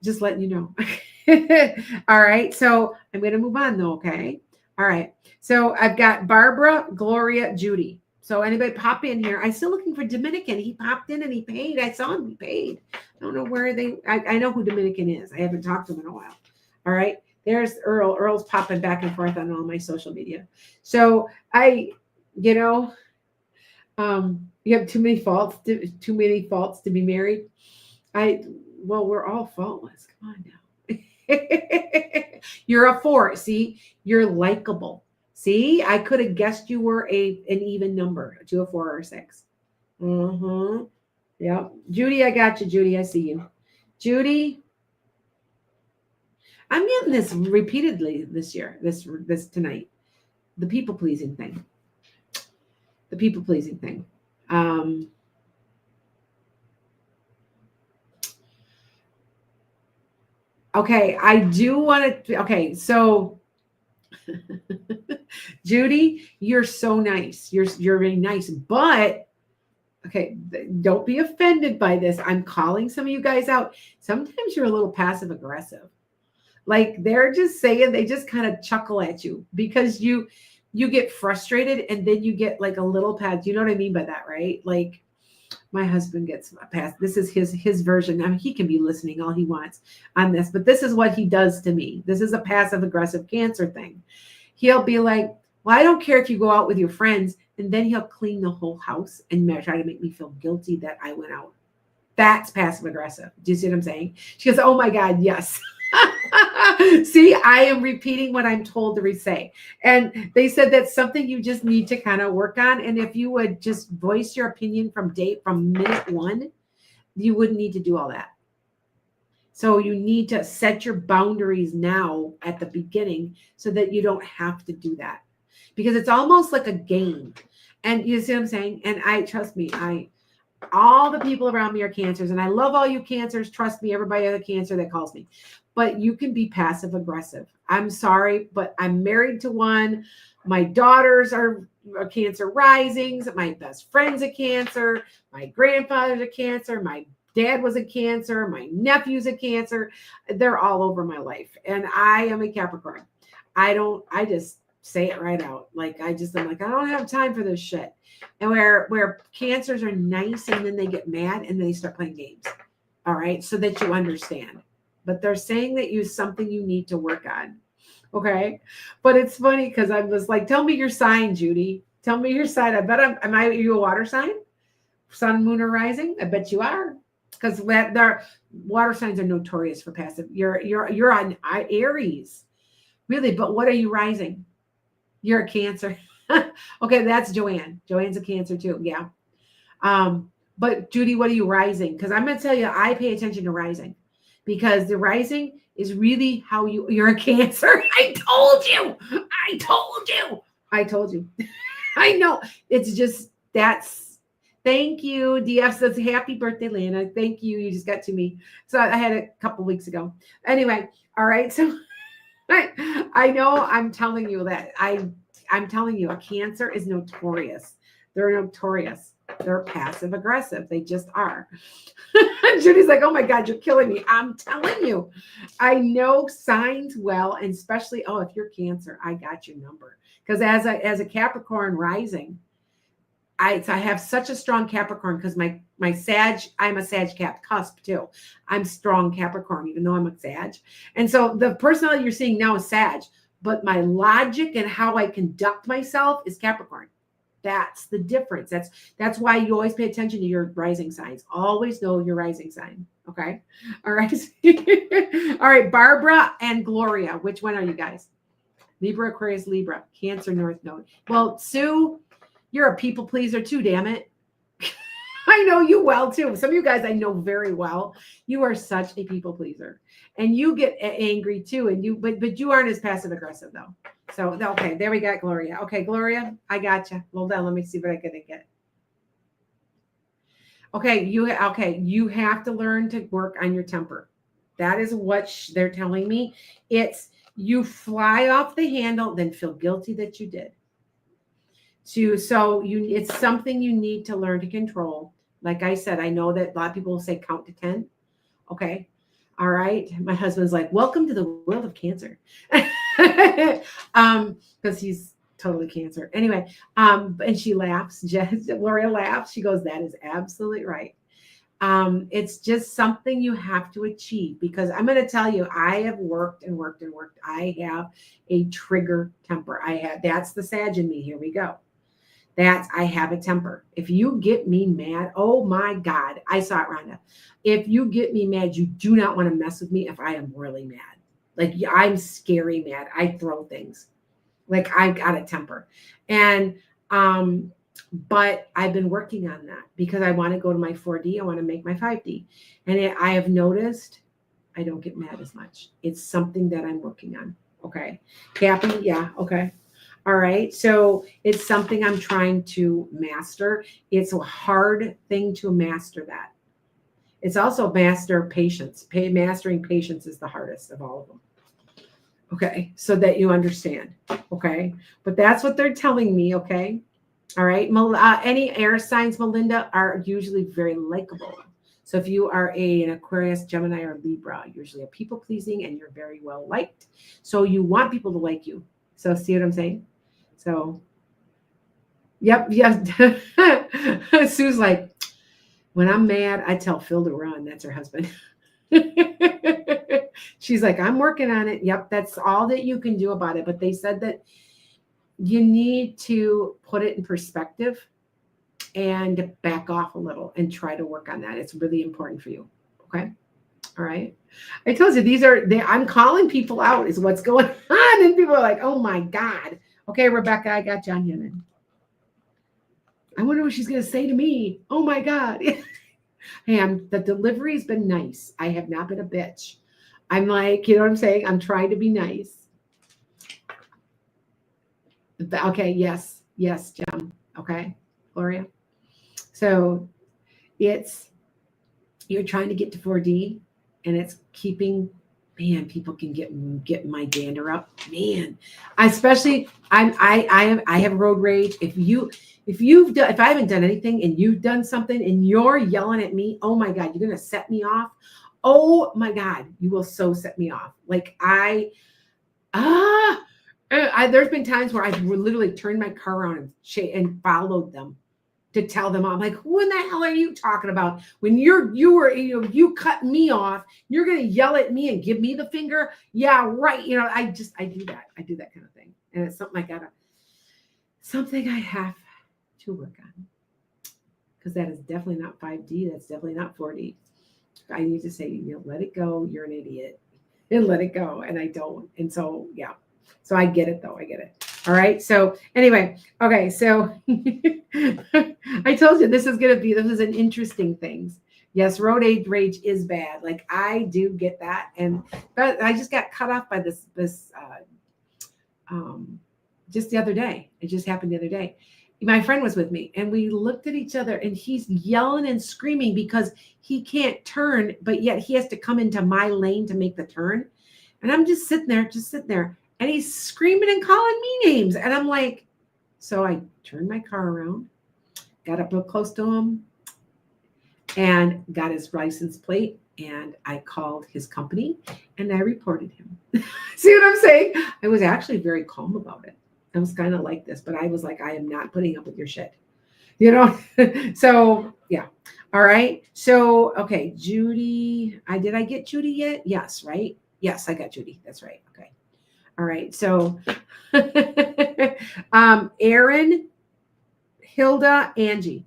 Just letting you know. All right. So I'm going to move on though. Okay. All right. So I've got Barbara, Gloria, Judy. So anybody pop in here. I'm still looking for Dominican. He popped in and he paid. I saw him. He paid. I don't know where I know who Dominican is. I haven't talked to him in a while. All right. There's Earl. Earl's popping back and forth on all my social media. So you have too many faults to be married. We're all faultless. Come on now. You're a 4. See, you're likable. See, I could have guessed you were an even number, to a 4 or a 6. Mm-hmm. Yeah. Judy, I got you, Judy. I see you. Judy, I'm getting this repeatedly this year, this tonight. The people-pleasing thing. Okay, I do want to. Okay, so Judy, you're so nice. You're very nice, but okay, don't be offended by this. I'm calling some of you guys out. Sometimes you're a little passive aggressive. Like they're just saying, they just kind of chuckle at you because you get frustrated and then you get like a little pad. You know what I mean by that, right? Like my husband gets a pass. This is his version. I mean, he can be listening all he wants on this, but this is what he does to me. This is a passive aggressive Cancer thing. He'll be like, well, I don't care if you go out with your friends. And then he'll clean the whole house and try to make me feel guilty that I went out. That's passive aggressive. Do you see what I'm saying? She goes, oh my God, yes. See, I am repeating what I'm told to say. And they said that's something you just need to kind of work on. And if you would just voice your opinion from minute 1, you wouldn't need to do all that. So you need to set your boundaries now at the beginning so that you don't have to do that, because it's almost like a game. And you see what I'm saying? And trust me, all the people around me are cancers, and I love all you cancers. Trust me, everybody has a cancer that calls me, but you can be passive aggressive. I'm sorry, but I'm married to one. My daughters are cancer risings. My best friend's a cancer. My grandfather's a cancer. My dad was a cancer. My nephew's a cancer. They're all over my life. And I am a Capricorn. I just say it right out. Like, I'm like, I don't have time for this shit. And where cancers are nice, and then they get mad and they start playing games. All right. So that you understand. But they're saying that you something you need to work on. Okay. But it's funny because I was like, tell me your sign, Judy. Tell me your sign. I bet are you a water sign? Sun, moon, or rising? I bet you are. Because their water signs are notorious for passive. You're on Aries. Really, but what are you rising? You're a Cancer. Okay, that's Joanne. Joanne's a Cancer too. Yeah. But Judy, what are you rising? Because I'm going to tell you, I pay attention to rising, because the rising is really how you're a Cancer. I told you. I know. It's just thank you. DF says happy birthday, Lana. Thank you. You just got to me. So I had it a couple weeks ago. Anyway, all right. So I know I'm telling you that I'm telling you, a Cancer is notorious. They're notorious. They're passive aggressive. They just are. Judy's like, oh my God, you're killing me. I'm telling you, I know signs well, and especially, if you're Cancer, I got your number. Because as a Capricorn rising, I have such a strong Capricorn, because my Sag, I'm a Sag Cap cusp too. I'm strong Capricorn, even though I'm a Sag. And so the personality you're seeing now is Sag, but my logic and how I conduct myself is Capricorn. That's the difference. That's why you always pay attention to your rising signs. Always know your rising sign. Okay. All right. All right. Barbara and Gloria. Which one are you guys? Libra, Aquarius, Libra, Cancer, North Node. Well, Sue, you're a people pleaser too, damn it. I know you well too. Some of you guys I know very well. You are such a people pleaser, and you get angry too. And but you aren't as passive aggressive though. So okay, there we got Gloria. Okay, Gloria, I got you. Hold on, let me see what I can get. Okay, you have to learn to work on your temper. That is what they're telling me. It's you fly off the handle, then feel guilty that you did. It's something you need to learn to control. Like I said, I know that a lot of people will say count to 10. Okay. All right. My husband's like, welcome to the world of Cancer. Because he's totally Cancer. Anyway, and she laughs. Gloria laughs. She goes, that is absolutely right. It's just something you have to achieve, because I'm going to tell you, I have worked and worked and worked. I have a trigger temper. That's the Sag in me. Here we go. I have a temper. If you get me mad, oh my God, I saw it, Rhonda. If you get me mad, you do not want to mess with me if I am really mad. Like, I'm scary mad. I throw things. Like, I've got a temper. And, but I've been working on that, because I want to go to my 4D. I want to make my 5D. And I have noticed I don't get mad as much. It's something that I'm working on. Okay. Cappy. Yeah. Okay. All right. So it's something I'm trying to master. It's a hard thing to master that. It's also master patience. Mastering patience is the hardest of all of them. Okay. So that you understand. Okay. But that's what they're telling me. Okay. All right. Any air signs, Melinda, are usually very likable. So if you are an Aquarius, Gemini, or Libra, usually a people pleasing, and you're very well liked. So you want people to like you. So see what I'm saying? So, yep. Sue's like, when I'm mad, I tell Phil to run. That's her husband. She's like, I'm working on it. Yep. That's all that you can do about it. But they said that you need to put it in perspective and back off a little and try to work on that. It's really important for you. Okay. All right. I told you I'm calling people out is what's going on. And people are like, oh my God. Okay, Rebecca, I got John Hennon. I wonder what she's going to say to me. Oh my God. Hey, the delivery's been nice. I have not been a bitch. I'm like, you know what I'm saying? I'm trying to be nice. Okay, yes, Jim. Okay, Gloria. So it's you're trying to get to 4D, and it's keeping. Man, people can get my dander up. Man, especially I have road rage. If I haven't done anything and you've done something and you're yelling at me, oh my God, you're gonna set me off. Oh my God, you will so set me off. Like there's been times where I've literally turned my car around and followed them to tell them, I'm like, who in the hell are you talking about? When you cut me off, you're gonna yell at me and give me the finger. Yeah, right. I do that. I do that kind of thing. And it's something I have to work on. Because that is definitely not 5D. That's definitely not 4D. I need to say, let it go. You're an idiot. And let it go. And I don't. And so, yeah. So I get it, though. I get it. All right. So anyway, okay. So I told you this is an interesting thing. Yes, road rage is bad. Like I do get that. But I just got cut off by this just the other day. It just happened the other day. My friend was with me and we looked at each other and he's yelling and screaming because he can't turn, but yet he has to come into my lane to make the turn. And I'm just sitting there. And he's screaming and calling me names. And I'm like, so I turned my car around, got up real close to him, and got his license plate. And I called his company and I reported him. See what I'm saying? I was actually very calm about it. I was kind of like this, but I was like, I am not putting up with your shit. So, yeah. All right. So, okay. Judy. Did I get Judy yet? Yes, right? Yes, I got Judy. That's right. Okay. All right. So, Aaron, Hilda, Angie.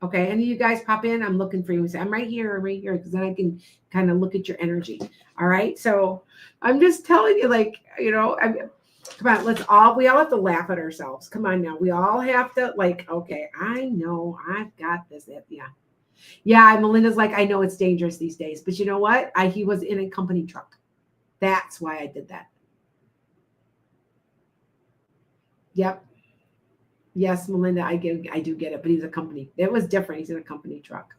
Okay. Any of you guys pop in? I'm looking for you. Say, I'm right here, because then I can kind of look at your energy. All right. So I'm just telling you, come on, we all have to laugh at ourselves. Come on now. We all have to okay, I know I've got this. Yeah. Yeah. Melinda's like, I know it's dangerous these days, but you know what? He was in a company truck. That's why I did that. Yep. Yes, Melinda, I do get it, but he's a company. It was different. He's in a company truck.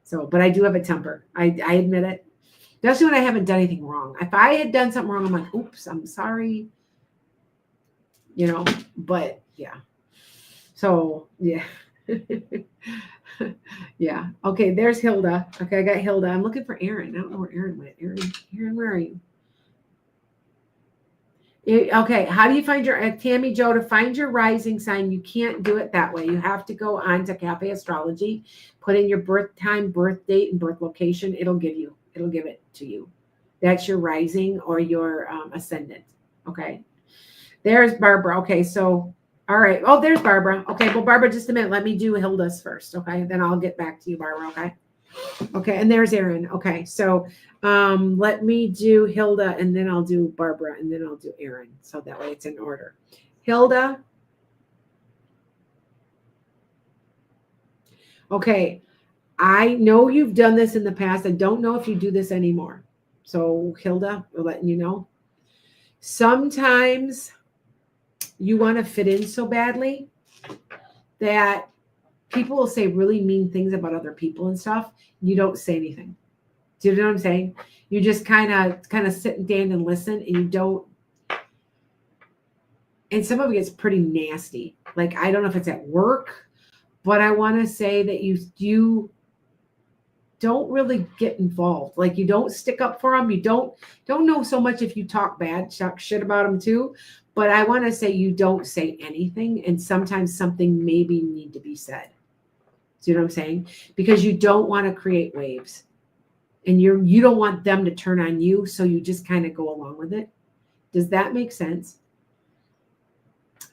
So, but I do have a temper. I admit it. Especially when I haven't done anything wrong. If I had done something wrong, I'm like, oops, I'm sorry. But yeah. So, yeah. Yeah. Okay, there's Hilda. Okay, I got Hilda. I'm looking for Aaron. I don't know where Aaron went. Aaron, where are you? Okay, how do you find your Tammy Joe, to find your rising sign? You can't do it that way. You have to go on to Cafe Astrology, put in your birth time, birth date, and birth location. It'll give it to you. That's your rising or your ascendant. Okay. There's Barbara. Okay, so all right. Oh, there's Barbara. Okay, well, Barbara, just a minute. Let me do Hilda's first. Okay, then I'll get back to you, Barbara. Okay. Okay, and there's Aaron. Okay, so let me do Hilda, and then I'll do Barbara, and then I'll do Aaron. So that way it's in order. Hilda. Okay, I know you've done this in the past. I don't know if you do this anymore. So Hilda, we're letting you know. Sometimes you want to fit in so badly that people will say really mean things about other people and stuff. You don't say anything. Do you know what I'm saying? You just kind of sit and stand and listen, and you don't. And some of it gets pretty nasty. Like, I don't know if it's at work, but I want to say that you don't really get involved. Like, you don't stick up for them. You don't know so much if you talk shit about them too. But I want to say you don't say anything, and sometimes something maybe need to be said. Do you know what I'm saying? Because you don't want to create waves, and you don't want them to turn on you, so you just kind of go along with it. Does that make sense?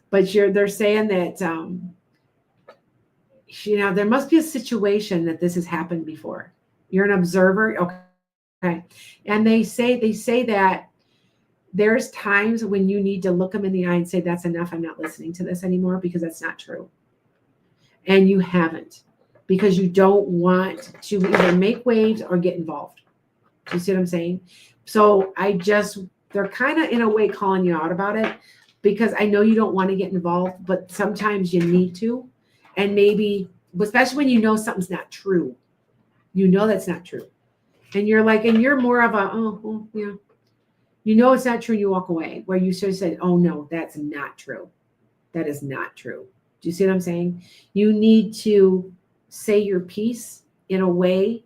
But they're saying that there must be a situation that this has happened before. You're an observer, okay, and they say that there's times when you need to look them in the eye and say, that's enough. I'm not listening to this anymore, because that's not true. And you haven't. because you don't want to either make waves or get involved. You see what I'm saying? So they're kind of in a way calling you out about it, because I know you don't want to get involved, but sometimes you need to. And maybe, especially when you know something's not true, you know that's not true. And you're like, and you're more of a, oh, yeah. You know it's not true, and you walk away, where you sort of said, oh, no, that's not true. That is not true. Do you see what I'm saying? You need to say your piece in a way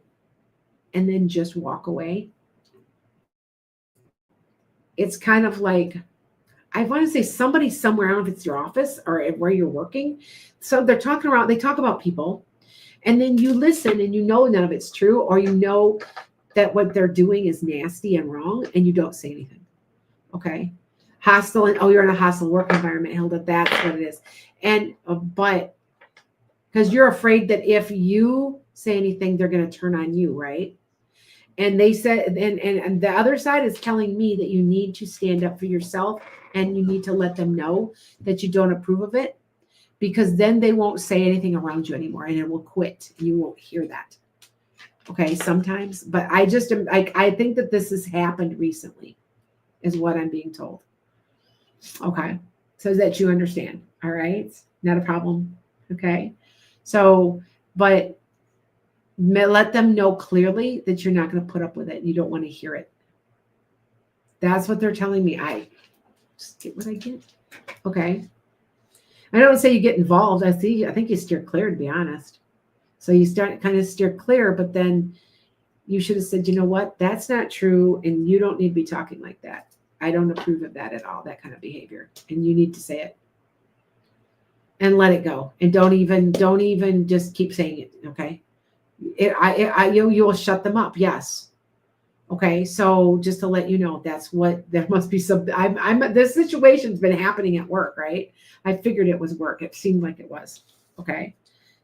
and then just walk away. It's kind of like, I want to say somebody somewhere, I don't know if it's your office or where you're working. So they talk about people, and then you listen and you know none of it's true, or you know that what they're doing is nasty and wrong, and you don't say anything. Okay. Hostile, and you're in a hostile work environment, Hilda. That's what it is. And, but because you're afraid that if you say anything, they're going to turn on you, right? And they said, and the other side is telling me that you need to stand up for yourself, and you need to let them know that you don't approve of it, because then they won't say anything around you anymore, and it will quit. You won't hear that. Okay, sometimes, but I think that this has happened recently, is what I'm being told. Okay, so that you understand. All right, not a problem. Okay, so, but let them know clearly that you're not going to put up with it. You don't want to hear it. That's what they're telling me. I just get what I get. Okay. I don't say you get involved. I think you steer clear, to be honest. So you start kind of steer clear, but then you should have said, you know what? That's not true. And you don't need to be talking like that. I don't approve of that at all, that kind of behavior. And you need to say it and let it go. And don't even just keep saying it. Okay. You will shut them up. Yes. Okay. So just to let you know, there must be some, this situation's been happening at work, right? I figured it was work. It seemed like it was. Okay.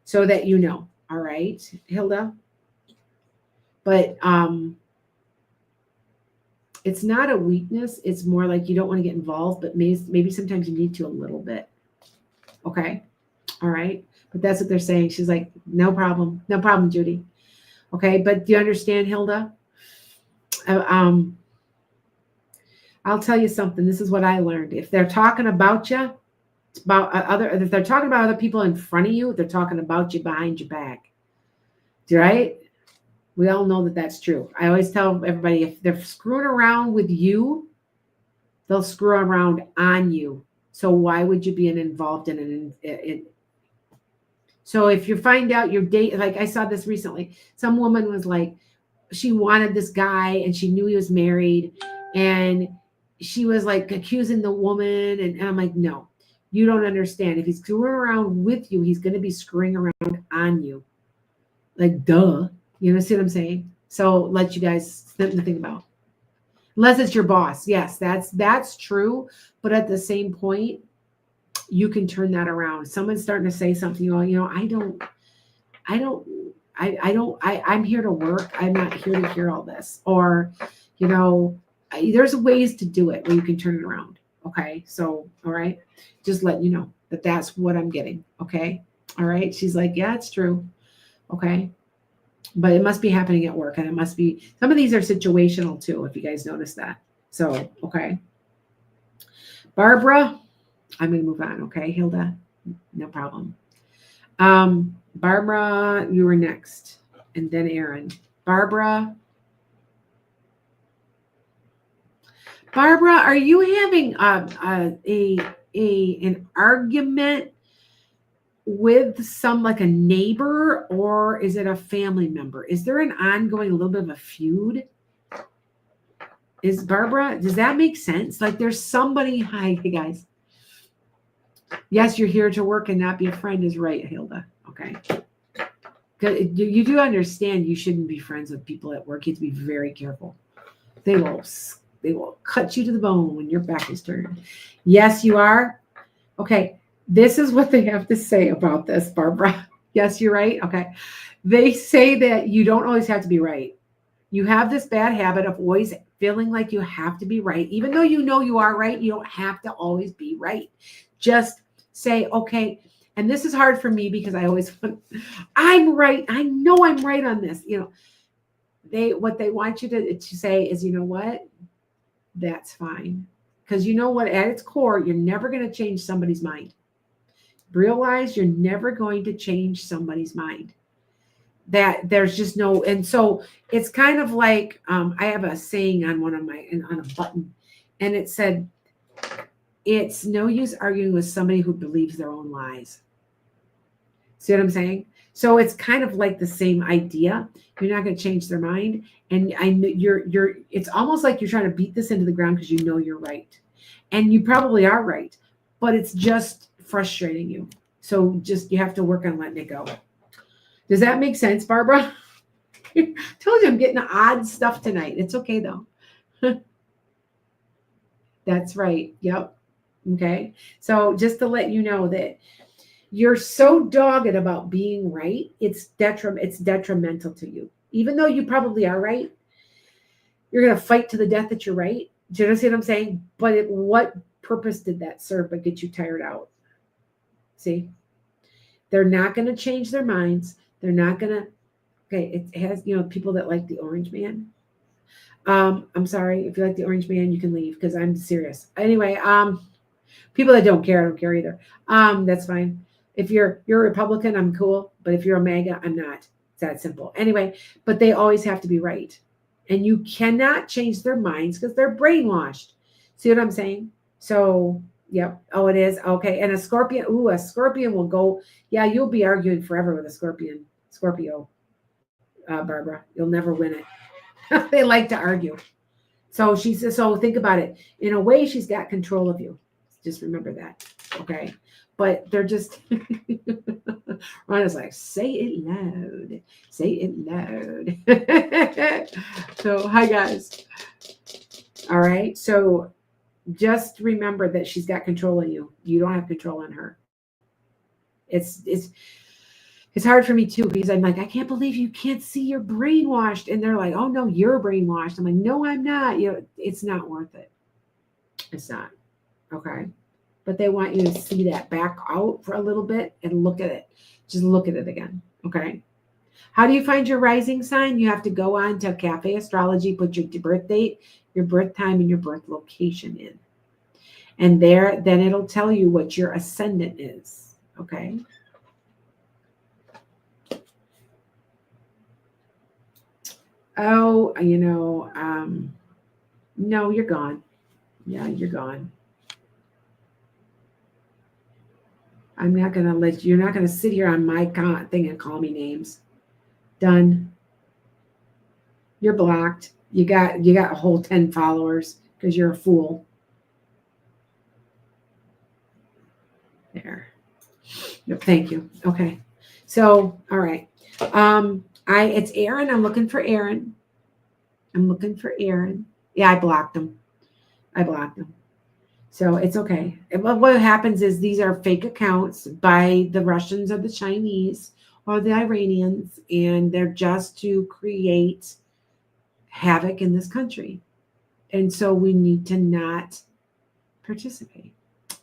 So that you know. All right, Hilda. But it's not a weakness. It's more like you don't want to get involved, but maybe sometimes you need to a little bit. Okay. All right. But that's what they're saying. She's like, no problem. No problem, Judy. Okay. But do you understand, Hilda? I'll tell you something. This is what I learned. If they're talking about you, if they're talking about other people in front of you, they're talking about you behind your back. Right? We all know that that's true. I always tell everybody, if they're screwing around with you, they'll screw around on you. So why would you be involved in it? So if you find out your date, like I saw this recently, some woman was like, she wanted this guy and she knew he was married, and she was like accusing the woman. And I'm like, no, you don't understand. If he's screwing around with you, he's going to be screwing around on you. Like, duh. You know, see what I'm saying? So let you guys something to think about. Unless it's your boss. Yes, that's true. But at the same point, you can turn that around. Someone's starting to say something, I'm here to work. I'm not here to hear all this. Or, there's ways to do it where you can turn it around. Okay. So, all right. Just letting you know that that's what I'm getting. Okay. All right. She's like, yeah, it's true. Okay. But it must be happening at work, and it must be, some of these are situational too, if you guys notice that. So, okay. Barbara, I'm going to move on. Okay. Hilda, no problem. Barbara, you were next, and then Aaron. Barbara, are you having an argument with like a neighbor, or is it a family member? Is there an ongoing, a little bit of a feud? Is Barbara, does that make sense? Like there's somebody, hey guys. Yes, you're here to work and not be a friend is right, Hilda. Okay. You do understand you shouldn't be friends with people at work. You have to be very careful. They will cut you to the bone when your back is turned. Yes, you are. Okay. This is what they have to say about this, Barbara. Yes, you're right. Okay. They say that you don't always have to be right. You have this bad habit of always feeling like you have to be right. Even though you know you are right, you don't have to always be right. Just say, okay. and this is hard for me because I always want, I'm right. I know I'm right on this. What they want you to say is, you know what? That's fine. Because you know what? At its core, you're never going to change somebody's mind. Realize you're never going to change somebody's mind. That there's just no, and so it's kind of like I have a saying on on a button, and it said, "It's no use arguing with somebody who believes their own lies." See what I'm saying? So it's kind of like the same idea. You're not going to change their mind, and I know you're. It's almost like you're trying to beat this into the ground because you know you're right, and you probably are right, but it's just frustrating you. So just you have to work on letting it go. Does that make sense, Barbara? Told you I'm getting odd stuff tonight. It's okay though. That's right. Yep. Okay. So just to let you know that you're so dogged about being right, it's detrimental to you. Even though you probably are right, you're going to fight to the death that you're right. Do you understand what I'm saying? But what purpose did that serve but get you tired out? See? They're not going to change their minds. They're not going to. Okay, it has, people that like the orange man. I'm sorry. If you like the orange man, you can leave because I'm serious. Anyway, people that don't care, I don't care either. That's fine. If you're a Republican, I'm cool. But if you're a MAGA, I'm not. It's that simple. Anyway, but they always have to be right. And you cannot change their minds because they're brainwashed. See what I'm saying? So, yep. Oh, it is? Okay. And a scorpion. Ooh, a scorpion will go. Yeah, you'll be arguing forever with a Scorpio, Barbara. You'll never win it. They like to argue. So she says, so think about it. In a way, she's got control of you. Just remember that. Okay. But they're just, Rhonda's like, say it loud. Say it loud. So, hi, guys. All right. So just remember that she's got control of you. You don't have control on her. It's hard for me too because I'm like, I can't believe you can't see you're brainwashed. And they're like, oh no, you're brainwashed. I'm like, no, I'm not. It's not worth it. It's not. Okay. But they want you to see that back out for a little bit and look at it. Just look at it again. Okay. How do you find your rising sign? You have to go on to Cafe Astrology, put your birth date, your birth time, and your birth location in. And then it'll tell you what your ascendant is. Okay. Oh, no, you're gone. Yeah, you're gone. I'm not going to you're not going to sit here on my thing and call me names. Done. You're blocked. You got a whole 10 followers because you're a fool. There. Yep, thank you. Okay. So, all right. It's Aaron. I'm looking for Aaron. Yeah, I blocked him. So it's okay. What happens is these are fake accounts by the Russians or the Chinese or the Iranians, and they're just to create havoc in this country. And so we need to not participate,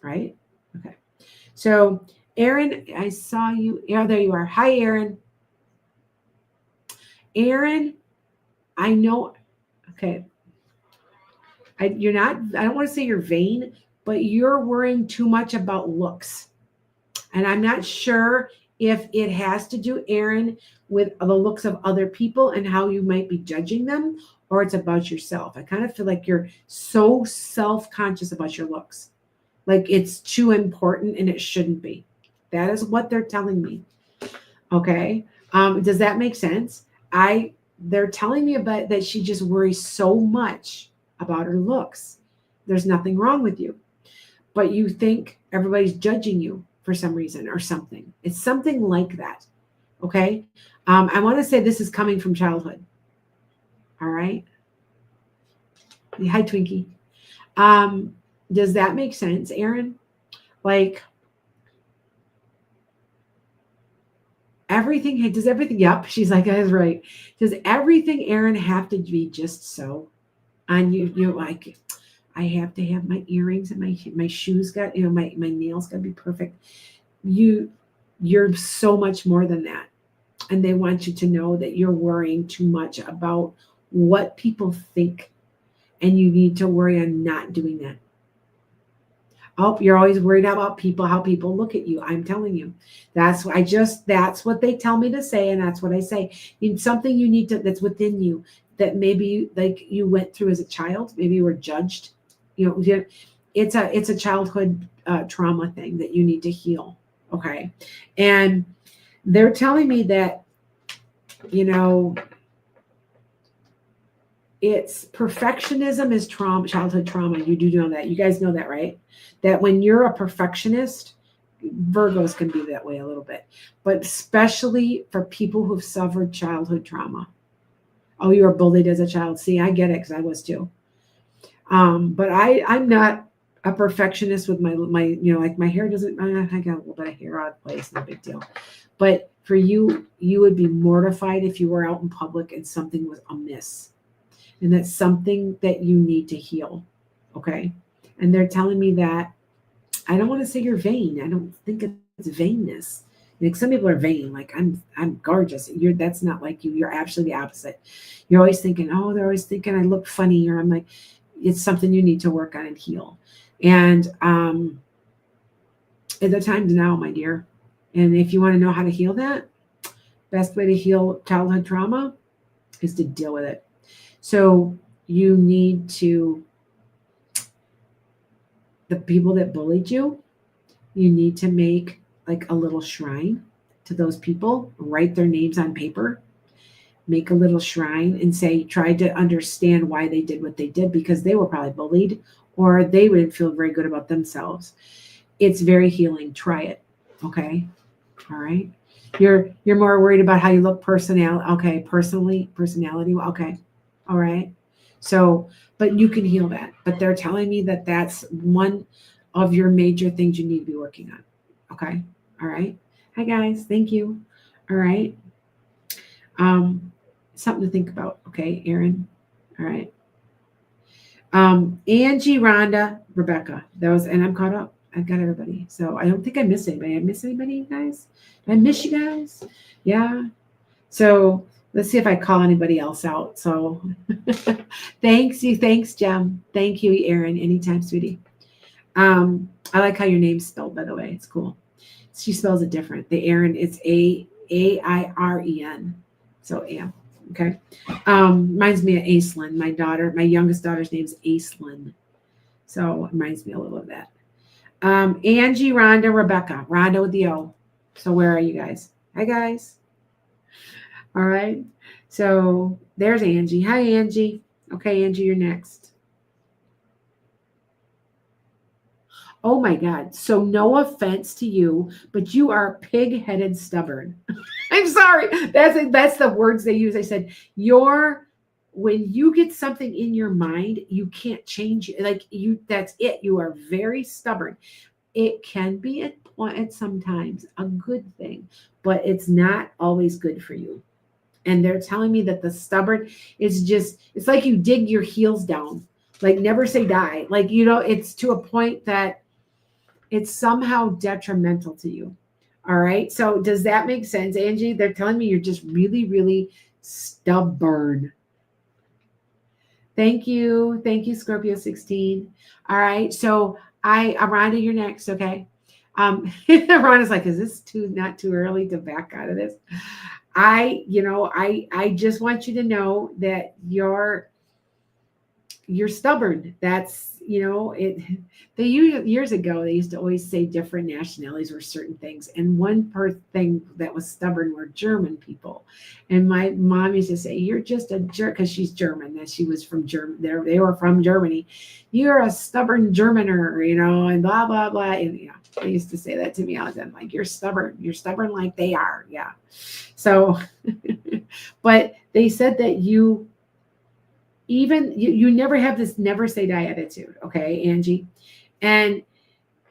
right? Okay. So Aaron, I saw you. Yeah, there you are. Hi, Aaron. Aaron, I know. Okay. I don't want to say you're vain, but you're worrying too much about looks. And I'm not sure if it has to do, Aaron, with the looks of other people and how you might be judging them, or it's about yourself. I kind of feel like you're so self-conscious about your looks. Like it's too important and it shouldn't be. That is what they're telling me. Okay. Does that make sense? They're telling me about that she just worries so much about her looks. There's nothing wrong with you, but you think everybody's judging you for some reason or something. It's something like that. Okay. I want to say this is coming from childhood. All right. Hi, Twinkie. Does that make sense, Aaron? Like does everything, yep. She's like, that's right. Does everything, Aaron, have to be just so? And you're like, I have to have my earrings and my shoes got, my nails got to be perfect. You're so much more than that. And they want you to know that you're worrying too much about what people think. And you need to worry on not doing that. Oh, you're always worried about people, how people look at you. I'm telling you, that's what they tell me to say. And that's what I say. Something you need to, that's within you, that maybe like you went through as a child, maybe you were judged, it's a childhood trauma thing that you need to heal. Okay. And they're telling me that, it's perfectionism is trauma, childhood trauma. You do know that. You guys know that, right? That when you're a perfectionist, Virgos can be that way a little bit, but especially for people who've suffered childhood trauma. Oh, you were bullied as a child. See, I get it because I was too. But I'm not a perfectionist with my like my hair doesn't. I got a little bit of hair out of place. No big deal. But for you, you would be mortified if you were out in public and something was amiss. And that's something that you need to heal. Okay. And they're telling me that I don't want to say you're vain. I don't think it's vainness. Like some people are vain, like I'm gorgeous. That's not like you. You're actually the opposite. You're always thinking, oh, they're always thinking I look funny, or I'm like, it's something you need to work on and heal. And at the time's now, my dear. And if you want to know how to heal that, best way to heal childhood trauma is to deal with it. So you need to, the people that bullied you, you need to make like a little shrine to those people, write their names on paper, make a little shrine and say, try to understand why they did what they did, because they were probably bullied or they wouldn't feel very good about themselves. It's very healing. Try it. Okay. All right. You're more worried about how you look, personality. Okay. Personality. Okay. All right. So, but you can heal that. But they're telling me that that's one of your major things you need to be working on. Okay. All right. Hi guys. Thank you. All right. Something to think about. Okay, Aaron. All right. Angie, Rhonda, Rebecca. And I'm caught up. I've got everybody. So I don't think I missed anybody. I miss anybody, you guys? Did I miss you guys? Yeah. So let's see if I call anybody else out. So thanks, Jem. Thank you, Aaron. Anytime, sweetie. I like how your name's spelled, by the way. It's cool. She spells it different. The Aaron, it's Airen. So yeah. Okay. Reminds me of Aislinn. My youngest daughter's name is Aislinn. So it reminds me a little of that. Angie, Rhonda, Rebecca. Rhonda with the O. So where are you guys? Hi guys. All right. So there's Angie. Hi, Angie. Okay, Angie, you're next. Oh my God. So no offense to you, but you are pig-headed stubborn. I'm sorry. That's the words they use. I said, when you get something in your mind, you can't change it. Like that's it. You are very stubborn. It can be at sometimes a good thing, but it's not always good for you. And they're telling me that the stubborn is it's like you dig your heels down, like never say die. Like, it's to a point that it's somehow detrimental to you. All right. So does that make sense, Angie? They're telling me you're just really, really stubborn. Thank you. Thank you, Scorpio 16. All right. So Rhonda, you're next. Okay. Rhonda's like, is this not too early to back out of this? I just want you to know that you're stubborn. That's, years ago, they used to always say different nationalities were certain things. And one thing that was stubborn were German people. And my mom used to say, you're just a jerk, because she's German, that she was from Germany. They were from Germany. You're a stubborn Germaner, and blah, blah, blah. And they used to say that to me all the time, like, you're stubborn. You're stubborn like they are. Yeah. So, but they said that you never have this never say die attitude. Okay, Angie.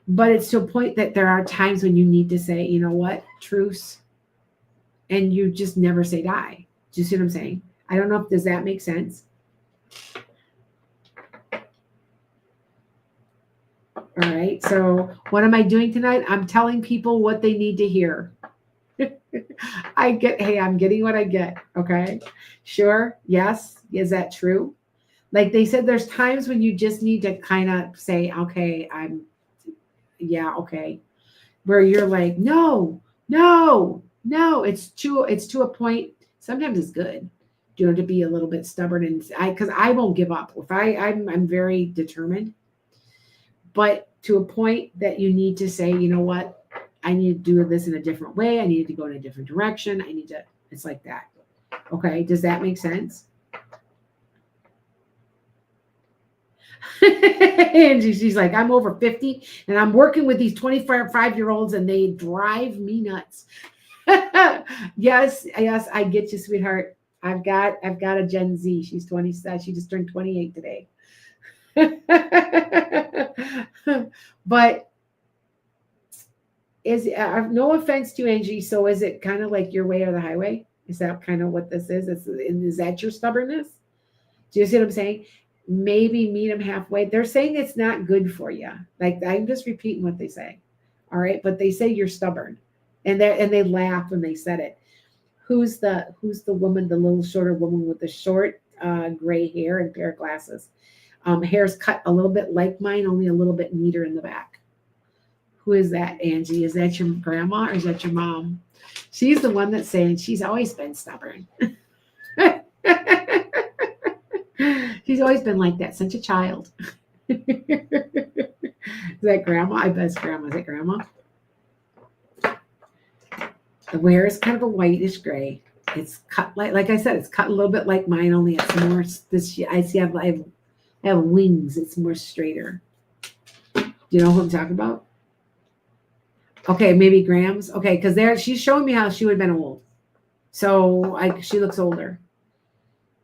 But it's to a point that there are times when you need to say, you know what, truce. And you just never say die. Do you see what I'm saying? I don't know does that make sense? All right. So what am I doing tonight? I'm telling people what they need to hear. I'm getting what I get. Okay. Sure. Yes. Is that true? Like they said, there's times when you just need to kind of say, okay, yeah, okay. Where you're like, no, no, no. It's to a point. Sometimes it's good, to be a little bit stubborn because I won't give up. If I'm very determined, but to a point that you need to say, you know what, I need to do this in a different way. I need to go in a different direction. It's like that. Okay. Does that make sense? Angie, she's like, I'm over 50 and I'm working with these 25-year-olds and they drive me nuts. Yes, I get you, sweetheart. I've got a Gen Z. She's 27. She just turned 28 today. But no offense to Angie. So is it kind of like your way or the highway? Is that kind of what this is? Is that your stubbornness? Do you see what I'm saying? Maybe meet them halfway. They're saying it's not good for you. Like I'm just repeating what they say. All right, but they say you're stubborn, and they laugh when they said it. Who's the woman, the little shorter woman with the short gray hair and pair of glasses? Hair's cut a little bit like mine, only a little bit neater in the back. Who is that, Angie? Is that your grandma or is that your mom? She's the one that's saying she's always been stubborn. She's always been like that since a child. Is that grandma? I bet it's grandma. Is it grandma? The hair is kind of a whitish gray. It's cut like I said, it's cut a little bit like mine, only it's more this. I see. I have wings. It's more straighter. Do you know who I'm talking about? Okay, maybe Grams. Okay, because she's showing me how she would have been old. So she looks older.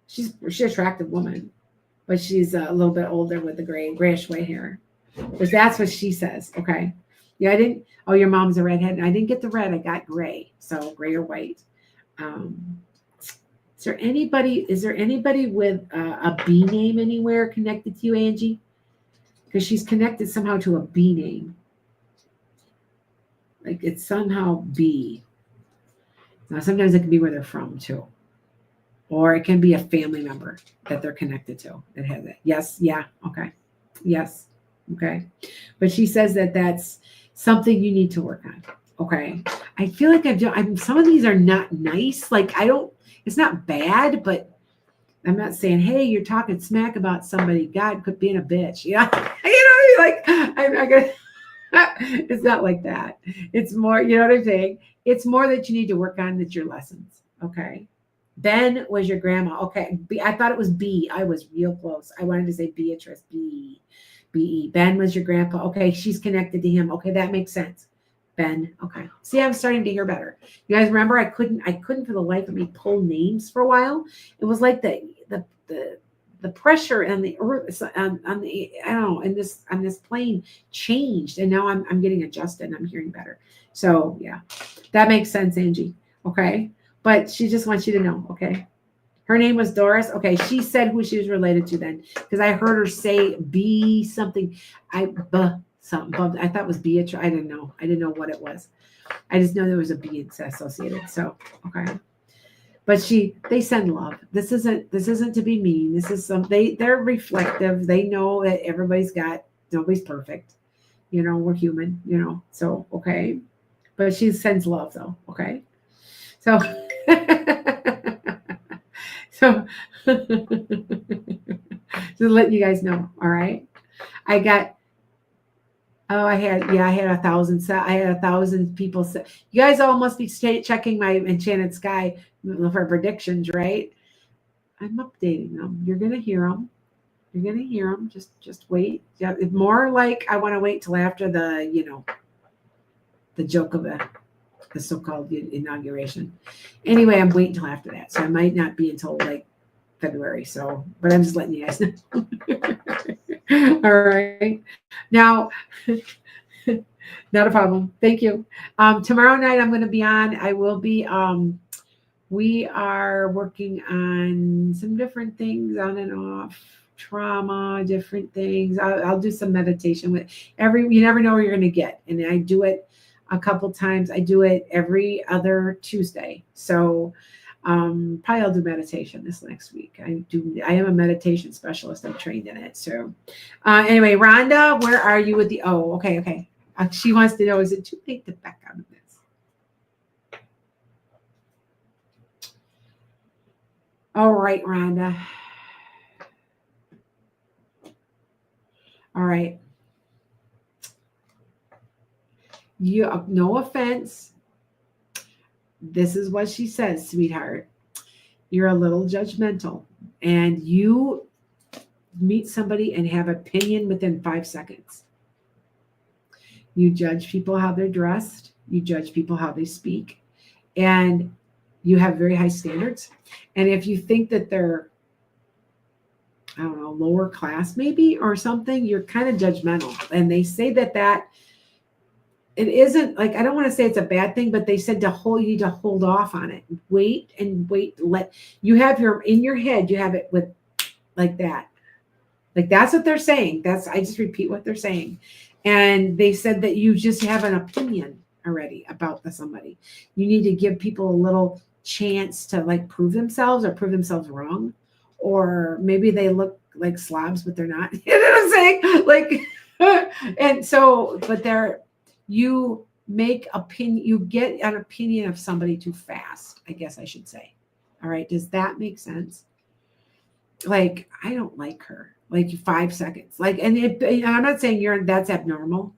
She's an attractive woman, but she's a little bit older with the grayish white hair. Because that's what she says. Okay. Yeah, I didn't. Oh, your mom's a redhead. I didn't get the red. I got gray. So gray or white. Is there anybody with a B name anywhere connected to you, Angie? Because she's connected somehow to a B name. Like it's somehow B. Now, sometimes it can be where they're from too. Or it can be a family member that they're connected to that has it. Yes. Yeah. Okay. Yes. Okay. But she says that that's something you need to work on. Okay. I feel like some of these are not nice. Like it's not bad, but I'm not saying, hey, you're talking smack about somebody. God could be a bitch. Yeah. Like, I'm not going to. It's not like that. It's more, you know what I'm saying? It's more that you need to work on your lessons. Okay. Ben was your grandma. Okay. I thought it was B. I was real close. I wanted to say Beatrice. B-E. Ben was your grandpa. Okay. She's connected to him. Okay. That makes sense. Ben. Okay. See, I'm starting to hear better. You guys remember I couldn't for the life of me pull names for a while. It was like the pressure and the earth on the I don't know on this plane changed, and now I'm getting adjusted and I'm hearing better. So yeah, that makes sense, Angie. Okay, but she just wants you to know. Okay, her name was Doris. Okay, she said who she was related to then, because I heard her say B something. Something. I thought it was Beatrice. I didn't know what it was. I just know there was a B associated. So okay. But they send love. This isn't to be mean. This is they're reflective. They know that nobody's perfect. We're human, so okay. But she sends love though. Okay. So just letting you guys know. All right. I had 1,000. I had 1,000 people. You guys all must be checking my Enchanted Sky for predictions, right? I'm updating them. You're gonna hear them. Just wait. Yeah, it's more like I want to wait till after the joke of the so-called inauguration. Anyway, I'm waiting till after that, so I might not be until like February. So, but I'm just letting you guys know. All right. Now, not a problem. Thank you. Tomorrow night I'm going to be on. I will be. We are working on some different things on and off, trauma, different things. I'll do some meditation with you never know where you're going to get. And I do it a couple times. I do it every other Tuesday. So probably I'll do meditation this next week. I am a meditation specialist. I'm trained in it. So anyway, Rhonda, where are you with the, okay. She wants to know, is it too late to back out of this? All right, Rhonda. All right. No offense. This is what she says, sweetheart. You're a little judgmental, and you meet somebody and have opinion within 5 seconds. You judge people how they're dressed. You judge people how they speak, and you have very high standards. And if you think that they're, I don't know, lower class maybe or something, you're kind of judgmental. And they say that it isn't, like, I don't want to say it's a bad thing, but they said you need to hold off on it. Wait. Let you have in your head, you have it with like that. Like, that's what they're saying. I just repeat what they're saying. And they said that you just have an opinion already about somebody. You need to give people a little chance to like prove themselves or prove themselves wrong. Or maybe they look like slobs, but they're not. You know what I'm saying? Like, and so, but you get an opinion of somebody too fast, I guess I should say. All right. Does that make sense? Like, I don't like her. Like 5 seconds. Like, and I'm not saying that's abnormal.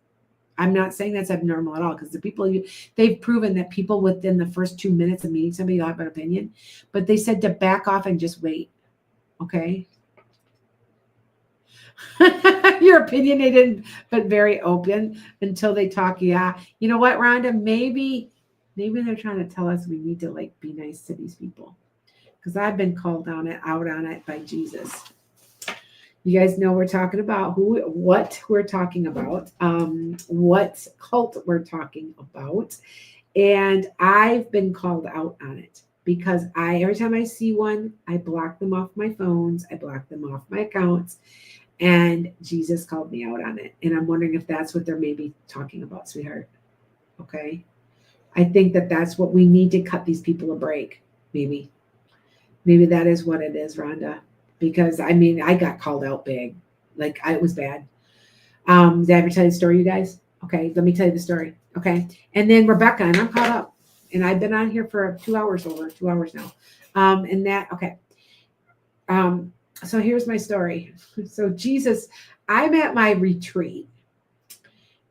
I'm not saying that's abnormal at all, because the people they've proven that people within the first 2 minutes of meeting somebody will have an opinion, but they said to back off and just wait. Okay. You're opinionated, but very open until they talk. Yeah. You know what, Rhonda? Maybe they're trying to tell us we need to like be nice to these people, because I've been called out on it by Jesus. You guys know we're talking about what we're talking about, what cult we're talking about. And I've been called out on it because every time I see one, I block them off my phones. I block them off my accounts. And Jesus called me out on it. And I'm wondering if that's what they're maybe talking about, sweetheart. Okay. I think that's what we need to cut these people a break. Maybe that is what it is, Rhonda. Because I got called out big. Like, it was bad. Did I ever tell you the story, you guys? Okay, let me tell you the story. Okay. And then Rebecca, and I'm caught up. And I've been on here for 2 hours, over 2 hours now. Okay. So here's my story. So Jesus, I'm at my retreat.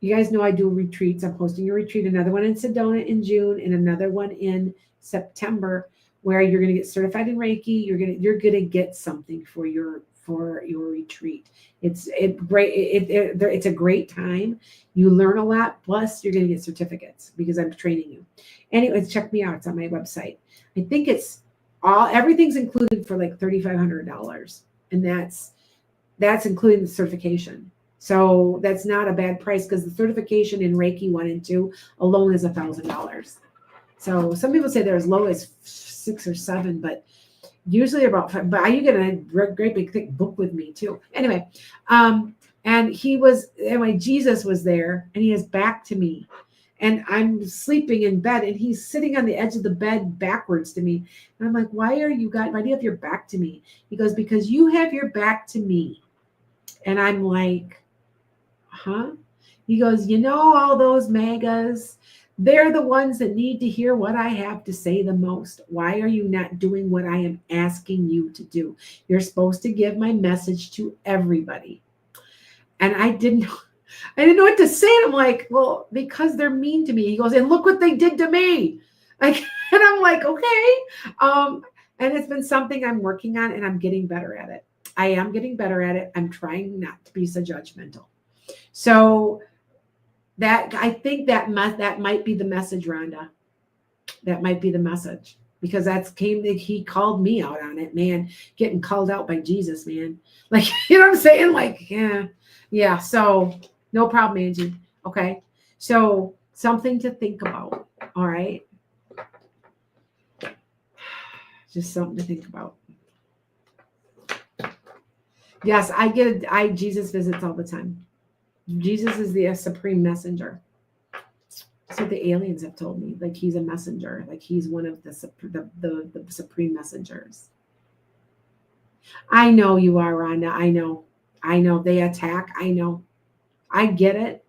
You guys know I do retreats. I'm hosting a retreat, another one in Sedona in June, and another one in September, where you're going to get certified in Reiki. You're going to get something for your retreat. It's a great time. You learn a lot. Plus, you're going to get certificates because I'm training you. Anyways, check me out. It's on my website. I think everything's included for like $3,500, and that's including the certification. So that's not a bad price, because the certification in Reiki 1 and 2 alone is $1,000. So some people say they're as low as 6 or 7, but usually about 5. But you get a great big thick book with me too. Anyway, Jesus was there, and he has back to me, and I'm sleeping in bed, and he's sitting on the edge of the bed backwards to me. And I'm like, why do you have your back to me? He goes, because you have your back to me. And I'm like, huh? He goes, all those magas, they're the ones that need to hear what I have to say the most. Why are you not doing what I am asking you to do? You're supposed to give my message to everybody. And I didn't know what to say. And I'm like, well, because they're mean to me. He goes, and look what they did to me. Like, and I'm like, okay. And it's been something I'm working on, and I'm getting better at it. I am getting better at it. I'm trying not to be so judgmental. So I think that might be the message, Rhonda. That might be the message, because he called me out on it, man. Getting called out by Jesus, man. Like, you know what I'm saying? Like, yeah. So no problem, Angie. Okay. So something to think about. All right. Just something to think about. Yes, I get it. Jesus visits all the time. Jesus is the supreme messenger. That's what the aliens have told me. Like he's a messenger. Like he's one of the supreme messengers. I know you are, Rhonda. I know. I know they attack. I know. I get it.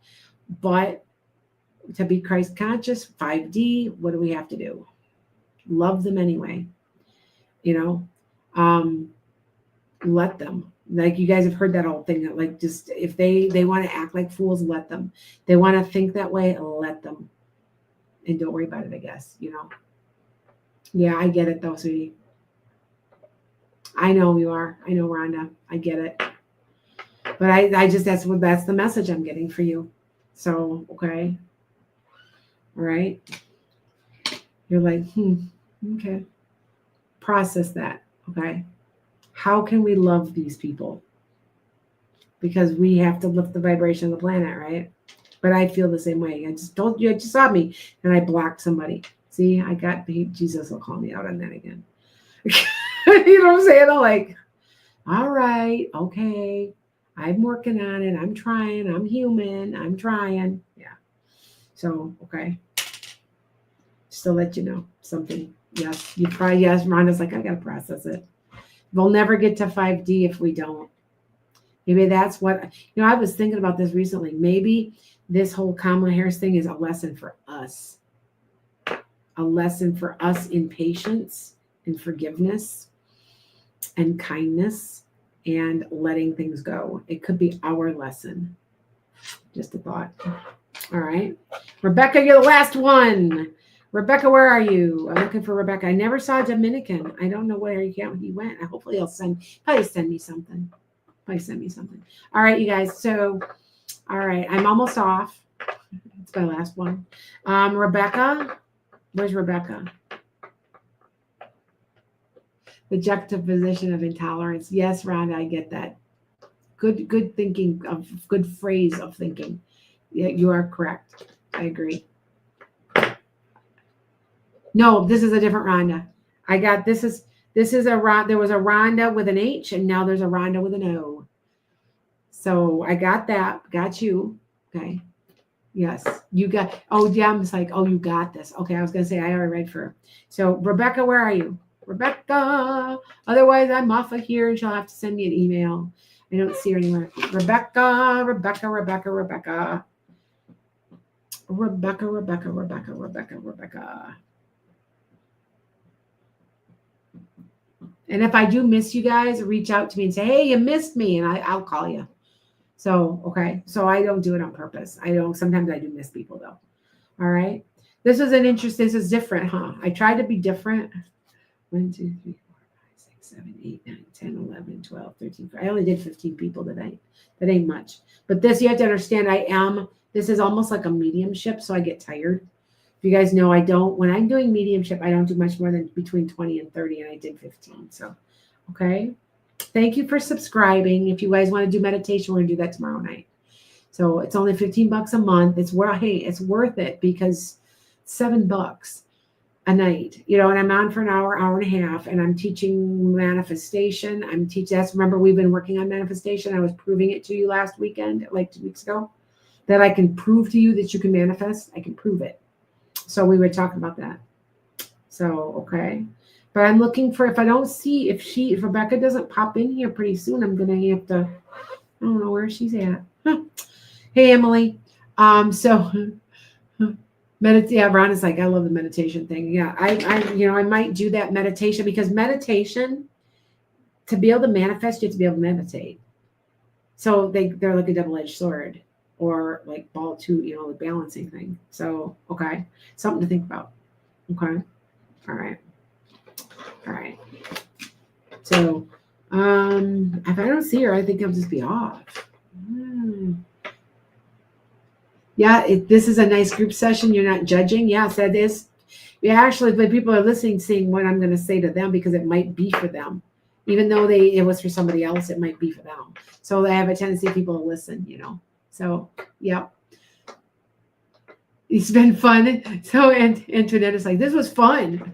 But to be Christ conscious, 5D, what do we have to do? Love them anyway. You know, let them. Like you guys have heard that whole thing that like just if they want to act like fools, let them. They want to think that way, let them. And don't worry about it, I guess, you know. Yeah, I get it though, sweetie. I know you are. I know, Rhonda. I get it. But I just that's the message I'm getting for you. So, okay. All right. You're like, okay. Process that. Okay. How can we love these people? Because we have to lift the vibration of the planet, right? But I feel the same way. I just told you, I just saw me and I blocked somebody. See, I got Jesus will call me out on that again. You know what I'm saying? I'm like, all right, okay. I'm working on it. I'm trying. I'm human. I'm trying. Yeah. So, okay. Just to let you know something. Yes. You try. Yes. Rhonda's like, I got to process it. We'll never get to 5D if we don't. Maybe that's what, I was thinking about this recently. Maybe this whole Kamala Harris thing is a lesson for us. A lesson for us in patience and forgiveness and kindness and letting things go. It could be our lesson. Just a thought. All right. Rebecca, you're the last one. Rebecca, where are you? I'm looking for Rebecca. I never saw Dominican. I don't know where he went. Hopefully he'll probably send me something. All right, you guys. So, all right. I'm almost off. It's my last one. Rebecca. Where's Rebecca? The juxtaposition of intolerance. Yes, Rhonda, I get that. Good thinking, good phrase of thinking. Yeah, you are correct. I agree. No, this is a different Rhonda. I got this is there was a Rhonda with an H and now there's a Rhonda with an O. So I got that. Got you. Okay. Yes. You got, oh yeah, I'm just like, oh, you got this. Okay, I was gonna say I already read for her. So Rebecca, where are you? Rebecca. Otherwise I'm off of here and she'll have to send me an email. I don't see her anywhere. Rebecca. And if I do miss you guys, reach out to me and say, hey, you missed me. And I'll call you. So, okay. So I don't do it on purpose. Sometimes I do miss people though. All right. This is this is different, huh? I tried to be different. 1, 2, 3, 4, 5, 6, 7, 8, 9, 10, 11, 12, 13. I only did 15 people today. That ain't much. But this, you have to understand, this is almost like a mediumship. So I get tired. You guys know when I'm doing mediumship, I don't do much more than between 20 and 30, and I did 15. So, okay. Thank you for subscribing. If you guys want to do meditation, we're going to do that tomorrow night. So it's only $15 a month. It's worth it because $7 a night, and I'm on for an hour and a half, and I'm teaching manifestation. Remember, we've been working on manifestation. I was proving it to you last weekend, like 2 weeks ago, that I can prove to you that you can manifest. I can prove it. So we were talking about that. So, okay. But I'm looking for, if Rebecca doesn't pop in here pretty soon, I'm going to have to, I don't know where she's at. Hey, Emily. Rhonda's like, I love the meditation thing. Yeah, I might do that meditation because meditation, to be able to manifest, you have to be able to meditate. So they're like a double-edged sword. Or like ball two, the balancing thing. So, okay. Something to think about. Okay. All right. So, if I don't see her, I think I'll just be off. Yeah, this is a nice group session. You're not judging. Yes, that is. Yeah, actually, but people are listening, seeing what I'm going to say to them because it might be for them. Even though it was for somebody else, it might be for them. So I have a tendency people to listen, So, yeah. It's been fun. So, and Antoinetta's like, this was fun.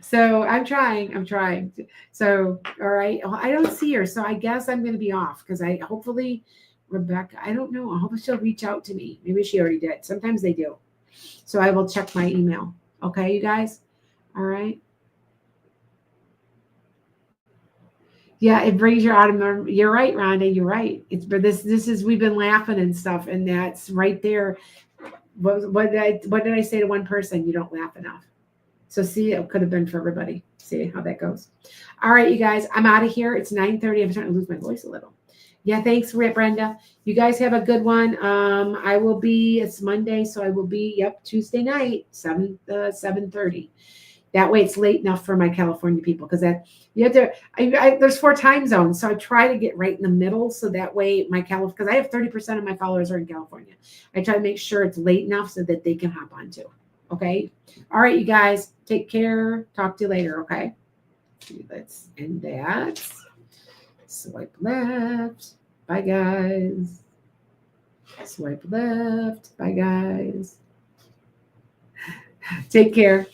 So I'm trying. So, all right. Well, I don't see her. So I guess I'm going to be off because hopefully Rebecca, I don't know. I hope she'll reach out to me. Maybe she already did. Sometimes they do. So I will check my email. Okay, you guys. All right. Yeah, it brings you out of. You're right, Rhonda. You're right. But this is we've been laughing and stuff, and that's right there. What did I say to one person? You don't laugh enough. So see, it could have been for everybody. See how that goes. All right, you guys, I'm out of here. It's 9:30. I'm starting to lose my voice a little. Yeah, thanks, Brenda. You guys have a good one. I will be. It's Monday, so I will be. Yep, Tuesday night, 7:30. That way, it's late enough for my California people because that you have to. There's 4 time zones, so I try to get right in the middle, so that way my because I have 30% of my followers are in California. I try to make sure it's late enough so that they can hop on too. Okay. All right, you guys, take care. Talk to you later. Okay. Let's end that. Swipe left. Bye, guys. Swipe left. Bye, guys. Take care.